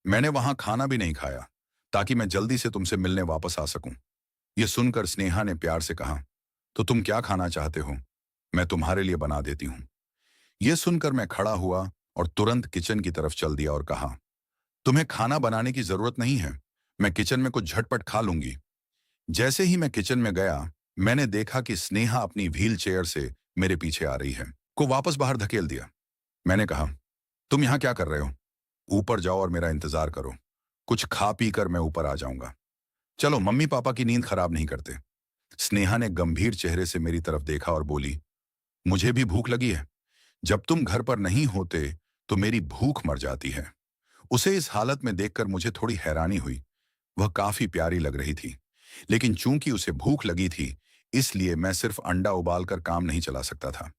मैंने वहां खाना भी नहीं खाया ताकि मैं जल्दी से तुमसे मिलने वापस आ सकूं। यह सुनकर स्नेहा ने प्यार से कहा, तो तुम क्या खाना चाहते हो? मैं तुम्हारे लिए बना देती हूं। यह सुनकर मैं खड़ा हुआ और तुरंत किचन की तरफ चल दिया और कहा, तुम्हें खाना बनाने की जरूरत नहीं है, मैं किचन में कुछ झटपट खा लूंगी। जैसे ही मैं किचन में गया मैंने देखा कि स्नेहा अपनी व्हील चेयर से मेरे पीछे आ रही है। को वापस बाहर धकेल दिया। मैंने कहा, तुम यहां क्या कर रहे हो? ऊपर जाओ और मेरा इंतजार करो। कुछ खा पी कर मैं ऊपर आ जाऊंगा। चलो, मम्मी पापा की नींद खराब नहीं करते। स्नेहा ने गंभीर चेहरे से मेरी तरफ देखा और बोली, मुझे भी भूख लगी है। जब तुम घर पर नहीं होते तो मेरी भूख मर जाती है। उसे इस हालत में देखकर मुझे थोड़ी हैरानी हुई। वह काफी प्यारी लग रही थी, लेकिन चूंकि उसे भूख लगी थी इसलिए मैं सिर्फ अंडा उबालकर काम नहीं चला सकता था।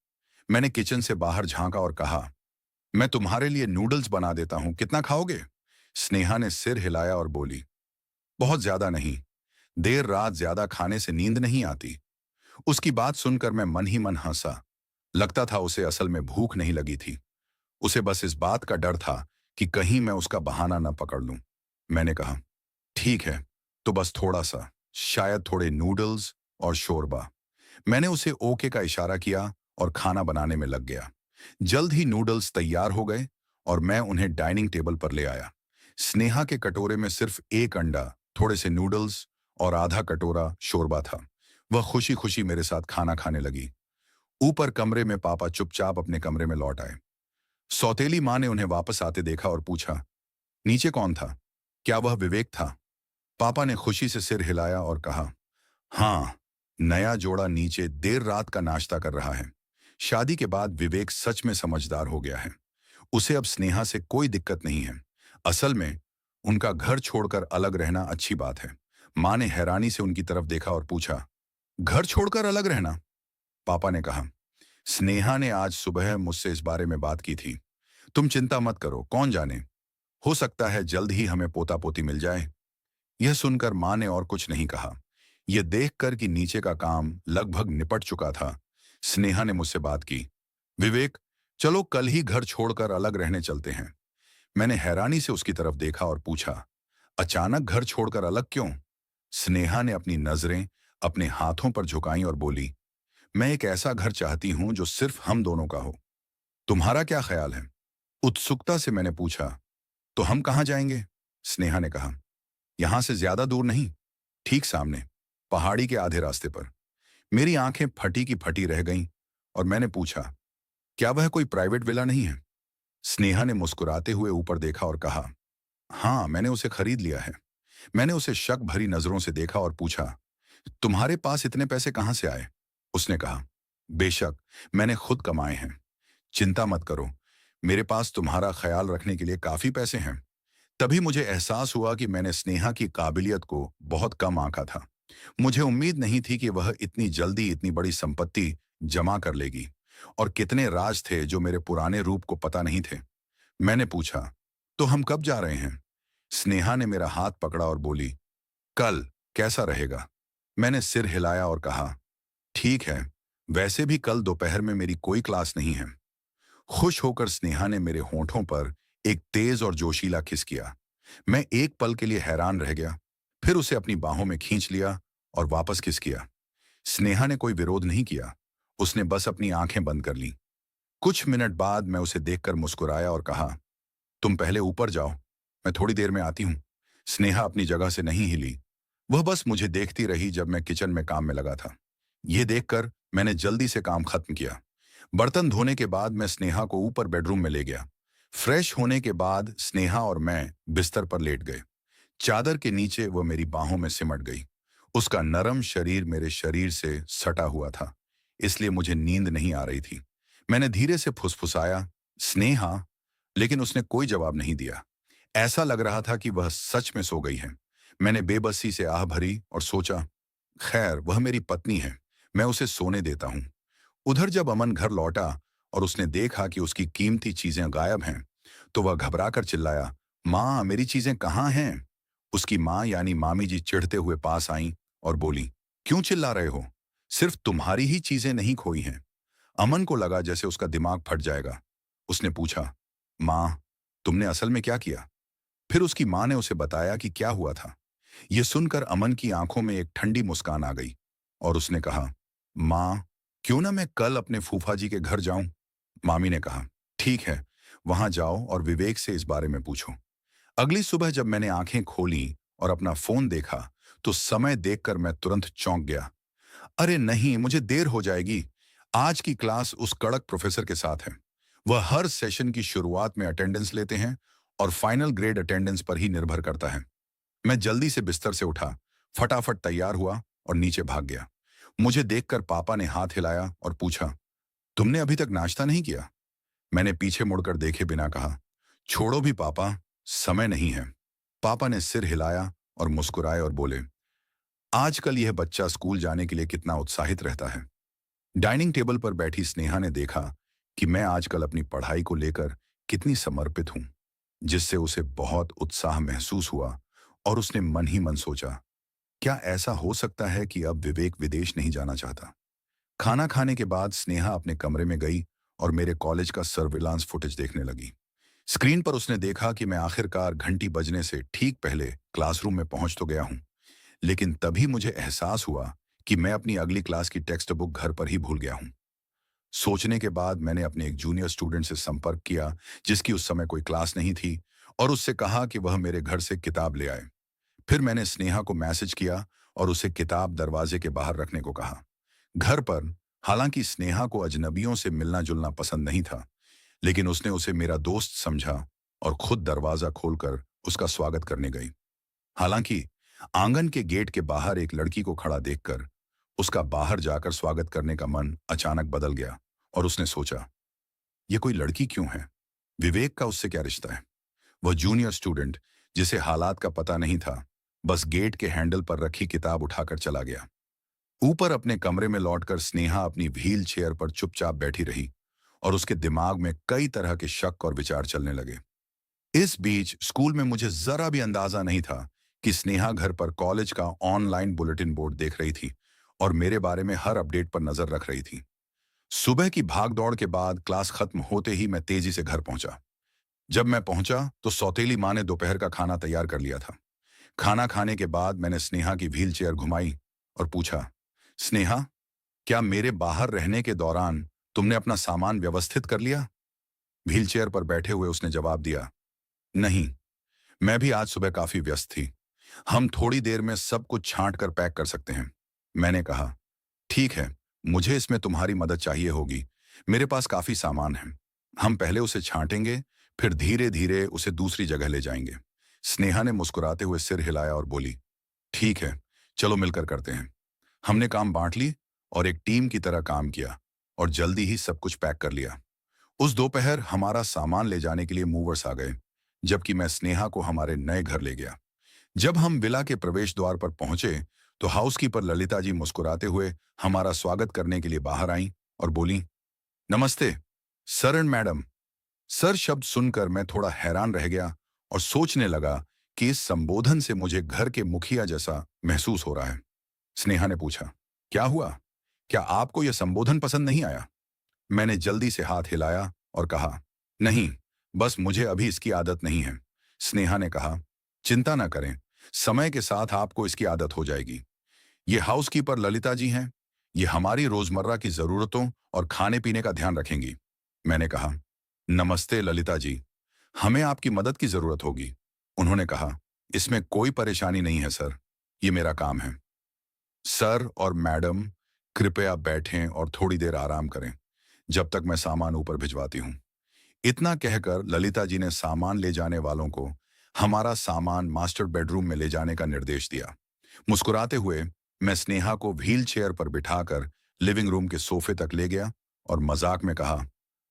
मैंने किचन से बाहर झांका और कहा, मैं तुम्हारे लिए नूडल्स बना देता हूं, कितना खाओगे? स्नेहा ने सिर हिलाया और बोली, बहुत ज्यादा नहीं। देर रात ज्यादा खाने से नींद नहीं आती। उसकी बात सुनकर मैं मन ही मन हंसा। लगता था उसे असल में भूख नहीं लगी थी। उसे बस इस बात का डर था कि कहीं मैं उसका बहाना न पकड़ लूं। मैंने कहा, ठीक है, तो बस थोड़ा सा, शायद थोड़े नूडल्स और शोरबा। मैंने उसे ओके का इशारा किया और खाना बनाने में लग गया। जल्द ही नूडल्स तैयार हो गए और मैं उन्हें डाइनिंग टेबल पर ले आया। स्नेहा के कटोरे में सिर्फ एक अंडा, थोड़े से नूडल्स और आधा कटोरा शोरबा था। वह खुशी खुशी मेरे साथ खाना खाने लगी। ऊपर कमरे में पापा चुपचाप अपने कमरे में लौट आए। सौतेली माँ ने उन्हें वापस आते देखा और पूछा, नीचे कौन था? क्या वह विवेक था? पापा ने खुशी से सिर हिलाया और कहा, हाँ, नया जोड़ा नीचे देर रात का नाश्ता कर रहा है। शादी के बाद विवेक सच में समझदार हो गया है। उसे अब स्नेहा से कोई दिक्कत नहीं है। असल में उनका घर छोड़कर अलग रहना अच्छी बात है। माँ ने हैरानी से उनकी तरफ देखा और पूछा, घर छोड़कर अलग रहना? पापा ने कहा, स्नेहा ने आज सुबह मुझसे इस बारे में बात की थी। तुम चिंता मत करो, कौन जाने, हो सकता है जल्द ही हमें पोता पोती मिल जाए। यह सुनकर माँ ने और कुछ नहीं कहा। यह देखकर कि नीचे का काम लगभग निपट चुका था, स्नेहा ने मुझसे बात की, विवेक, चलो कल ही घर छोड़कर अलग रहने चलते हैं। मैंने हैरानी से उसकी तरफ देखा और पूछा, अचानक घर छोड़कर अलग क्यों? स्नेहा ने अपनी नजरें अपने हाथों पर झुकाई और बोली, मैं एक ऐसा घर चाहती हूं जो सिर्फ हम दोनों का हो। तुम्हारा क्या ख्याल है? उत्सुकता से मैंने पूछा, तो हम कहाँ जाएंगे? स्नेहा ने कहा, यहां से ज्यादा दूर नहीं, ठीक सामने, पहाड़ी के आधे रास्ते पर। मेरी आंखें फटी की फटी रह गईं और मैंने पूछा, क्या वह कोई प्राइवेट विला नहीं है? स्नेहा ने मुस्कुराते हुए ऊपर देखा और कहा, हाँ, मैंने उसे खरीद लिया है। मैंने उसे शक भरी नजरों से देखा और पूछा, तुम्हारे पास इतने पैसे कहां से आए? उसने कहा, बेशक, मैंने खुद कमाए हैं। चिंता मत करो, मेरे पास तुम्हारा ख्याल रखने के लिए काफी पैसे हैं। तभी मुझे एहसास हुआ कि मैंने स्नेहा की काबिलियत को बहुत कम आंका था। मुझे उम्मीद नहीं थी कि वह इतनी जल्दी इतनी बड़ी संपत्ति जमा कर लेगी। और कितने राज थे जो मेरे पुराने रूप को पता नहीं थे। मैंने पूछा, तो हम कब जा रहे हैं? स्नेहा ने मेरा हाथ पकड़ा और बोली, कल, कैसा रहेगा? मैंने सिर हिलाया और कहा, ठीक है, वैसे भी कल दोपहर में मेरी कोई क्लास नहीं है। खुश होकर स्नेहा ने मेरे होंठों पर एक तेज और जोशीला किस किया। मैं एक पल के लिए हैरान रह गया, फिर उसे अपनी बाहों में खींच लिया और वापस किस किया। स्नेहा ने कोई विरोध नहीं किया, उसने बस अपनी आंखें बंद कर लीं। कुछ मिनट बाद मैं उसे देखकर मुस्कुराया और कहा, तुम पहले ऊपर जाओ, मैं थोड़ी देर में आती हूं। स्नेहा अपनी जगह से नहीं हिली, वह बस मुझे देखती रही जब मैं किचन में काम में लगा था। यह देखकर मैंने जल्दी से काम खत्म किया। बर्तन धोने के बाद मैं स्नेहा को ऊपर बेडरूम में ले गया। फ्रेश होने के बाद स्नेहा और मैं बिस्तर पर लेट गए। चादर के नीचे वह मेरी बाहों में सिमट गई। उसका नरम शरीर मेरे शरीर से सटा हुआ था, इसलिए मुझे नींद नहीं आ रही थी। मैंने धीरे से फुसफुसाया, स्नेहा, लेकिन उसने कोई जवाब नहीं दिया। ऐसा लग रहा था कि वह सच में सो गई है। मैंने बेबसी से आह भरी और सोचा, खैर, वह मेरी पत्नी है, मैं उसे सोने देता हूं। उधर जब अमन घर लौटा और उसने देखा कि उसकी कीमती चीजें गायब हैं, तो वह घबराकर चिल्लाया, माँ, मेरी चीजें कहाँ हैं? उसकी माँ यानी मामी जी चिढ़ते हुए पास आईं और बोली, क्यों चिल्ला रहे हो? सिर्फ तुम्हारी ही चीजें नहीं खोई हैं। अमन को लगा जैसे उसका दिमाग फट जाएगा। उसने पूछा, माँ, तुमने असल में क्या किया? फिर उसकी माँ ने उसे बताया कि क्या हुआ था। यह सुनकर अमन की आंखों में एक ठंडी मुस्कान आ गई और उसने कहा, माँ, क्यों ना मैं कल अपने फूफा जी के घर जाऊं? मामी ने कहा, ठीक है, वहां जाओ और विवेक से इस बारे में पूछो। अगली सुबह जब मैंने आंखें खोली और अपना फोन देखा, तो समय देखकर मैं तुरंत चौंक गया। अरे नहीं, मुझे देर हो जाएगी। आज की क्लास उस कड़क प्रोफेसर के साथ है। वह हर सेशन की शुरुआत में अटेंडेंस लेते हैं और फाइनल ग्रेड अटेंडेंस पर ही निर्भर करता है। मैं जल्दी से बिस्तर से उठा, फटाफट तैयार हुआ और नीचे भाग गया। मुझे देखकर पापा ने हाथ हिलाया और पूछा, तुमने अभी तक नाश्ता नहीं किया? मैंने पीछे मुड़कर देखे बिना कहा, छोड़ो भी पापा, समय नहीं है। पापा ने सिर हिलाया और मुस्कुराए और बोले, आजकल यह बच्चा स्कूल जाने के लिए कितना उत्साहित रहता है। डाइनिंग टेबल पर बैठी स्नेहा ने देखा कि मैं आजकल अपनी पढ़ाई को लेकर कितनी समर्पित हूं, जिससे उसे बहुत उत्साह महसूस हुआ और उसने मन ही मन सोचा, क्या ऐसा हो सकता है कि अब विवेक विदेश नहीं जाना चाहता? खाना खाने के बाद स्नेहा अपने कमरे में गई और मेरे कॉलेज का सर्विलांस फुटेज देखने लगी। स्क्रीन पर उसने देखा कि मैं आखिरकार घंटी बजने से ठीक पहले क्लासरूम में पहुंच तो गया हूं, लेकिन तभी मुझे एहसास हुआ कि मैं अपनी अगली क्लास की टेक्स्ट बुक घर पर ही भूल गया हूं। सोचने के बाद मैंने अपने एक जूनियर स्टूडेंट से संपर्क किया, जिसकी उस समय कोई क्लास नहीं थी, और उससे कहा कि वह मेरे घर से किताब ले आए। फिर मैंने स्नेहा को मैसेज किया और उसे किताब दरवाजे के बाहर रखने को कहा। घर पर, हालांकि स्नेहा को अजनबियों से मिलना जुलना पसंद नहीं था, लेकिन उसने उसे मेरा दोस्त समझा और खुद दरवाजा खोलकर उसका स्वागत करने गई। हालांकि आंगन के गेट के बाहर एक लड़की को खड़ा देखकर उसका बाहर जाकर स्वागत करने का मन अचानक बदल गया और उसने सोचा, ये कोई लड़की क्यों है? विवेक का उससे क्या रिश्ता है? वह जूनियर स्टूडेंट, जिसे हालात का पता नहीं था, बस गेट के हैंडल पर रखी किताब उठाकर चला गया। ऊपर अपने कमरे में लौटकर स्नेहा अपनी व्हील चेयर पर चुपचाप बैठी रही और उसके दिमाग में कई तरह के शक और विचार चलने लगे। इस बीच स्कूल में मुझे जरा भी अंदाजा नहीं था कि स्नेहा घर पर कॉलेज का ऑनलाइन बुलेटिन बोर्ड देख रही थी और मेरे बारे में हर अपडेट पर नजर रख रही थी। सुबह की भागदौड़ के बाद क्लास खत्म होते ही मैं तेजी से घर पहुंचा। जब मैं पहुंचा तो सौतेली माँ ने दोपहर का खाना तैयार कर लिया था। खाना खाने के बाद मैंने स्नेहा की व्हील चेयर घुमाई और पूछा, स्नेहा, क्या मेरे बाहर रहने के दौरान तुमने अपना सामान व्यवस्थित कर लिया? व्हील चेयर पर बैठे हुए उसने जवाब दिया, नहीं, मैं भी आज सुबह काफी व्यस्त थी। हम थोड़ी देर में सब कुछ छांट कर पैक कर सकते हैं। मैंने कहा, ठीक है, मुझे इसमें तुम्हारी मदद चाहिए होगी। मेरे पास काफी सामान है। हम पहले उसे छांटेंगे, फिर धीरे धीरे उसे दूसरी जगह ले जाएंगे। स्नेहा ने मुस्कुराते हुए सिर हिलाया और बोली, ठीक है, चलो मिलकर करते हैं। हमने काम बांट ली और एक टीम की तरह काम किया और जल्दी ही सब कुछ पैक कर लिया। उस दोपहर हमारा सामान ले जाने के लिए मूवर्स आ गए, जबकि मैं स्नेहा को हमारे नए घर ले गया। जब हम विला के प्रवेश द्वार पर पहुंचे तो हाउसकीपर ललिता जी मुस्कुराते हुए हमारा स्वागत करने के लिए बाहर आईं और बोली, नमस्ते सर एंड मैडम। सर शब्द सुनकर मैं थोड़ा हैरान रह गया और सोचने लगा कि इस संबोधन से मुझे घर के मुखिया जैसा महसूस हो रहा है। स्नेहा ने पूछा, क्या हुआ? क्या आपको यह संबोधन पसंद नहीं आया? मैंने जल्दी से हाथ हिलाया और कहा, नहीं, बस मुझे अभी इसकी आदत नहीं है। स्नेहा ने कहा, चिंता ना करें, समय के साथ आपको इसकी आदत हो जाएगी। ये हाउसकीपर ललिता जी हैं, ये हमारी रोजमर्रा की जरूरतों और खाने पीने का ध्यान रखेंगी। मैंने कहा, नमस्ते ललिता जी, हमें आपकी मदद की जरूरत होगी। उन्होंने कहा, इसमें कोई परेशानी नहीं है सर, ये मेरा काम है। सर और मैडम, कृपया बैठें और थोड़ी देर आराम करें जब तक मैं सामान ऊपर भिजवाती हूँ। इतना कहकर ललिता जी ने सामान ले जाने वालों को हमारा सामान मास्टर बेडरूम में ले जाने का निर्देश दिया। मुस्कुराते हुए मैं स्नेहा को व्हील चेयर पर बिठाकर लिविंग रूम के सोफे तक ले गया और मजाक में कहा,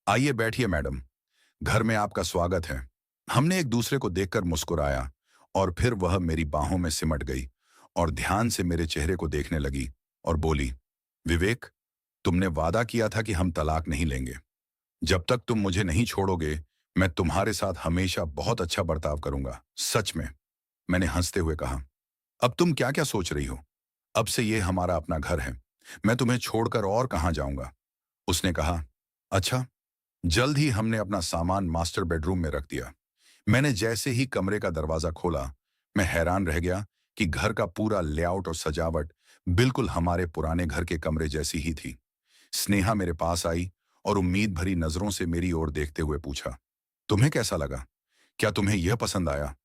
आइए बैठिए मैडम, घर में आपका स्वागत है। हमने एक दूसरे को देखकर मुस्कुराया और फिर वह मेरी बाहों में सिमट गई और ध्यान से मेरे चेहरे को देखने लगी और बोली, विवेक, तुमने वादा किया था कि हम तलाक नहीं लेंगे। जब तक तुम मुझे नहीं छोड़ोगे, मैं तुम्हारे साथ हमेशा बहुत अच्छा बर्ताव करूंगा, सच में। मैंने हंसते हुए कहा, अब तुम क्या क्या सोच रही हो? अब से ये हमारा अपना घर है, मैं तुम्हें छोड़कर और कहाँ जाऊंगा? उसने कहा, अच्छा। जल्द ही हमने अपना सामान मास्टर बेडरूम में रख दिया। मैंने जैसे ही कमरे का दरवाजा खोला, मैं हैरान रह गया कि घर का पूरा लेआउट और सजावट बिल्कुल हमारे पुराने घर के कमरे जैसी ही थी। स्नेहा मेरे पास आई और उम्मीद भरी नजरों से मेरी ओर देखते हुए पूछा, तुम्हें कैसा लगा? क्या तुम्हें यह पसंद आया?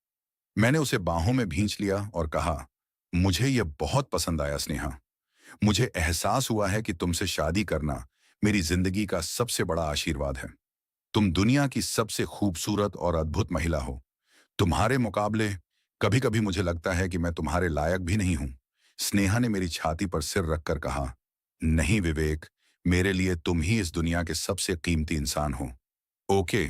मैंने उसे बाहों में भींच लिया और कहा, मुझे यह बहुत पसंद आया स्नेहा। मुझे एहसास हुआ है कि तुमसे शादी करना मेरी जिंदगी का सबसे बड़ा आशीर्वाद है। तुम दुनिया की सबसे खूबसूरत और अद्भुत महिला हो। तुम्हारे मुकाबले कभी कभी मुझे लगता है कि मैं तुम्हारे लायक भी नहीं हूं। स्नेहा ने मेरी छाती पर सिर रखकर कहा, नहीं विवेक, मेरे लिए तुम ही इस दुनिया के सबसे कीमती इंसान हो। ओके,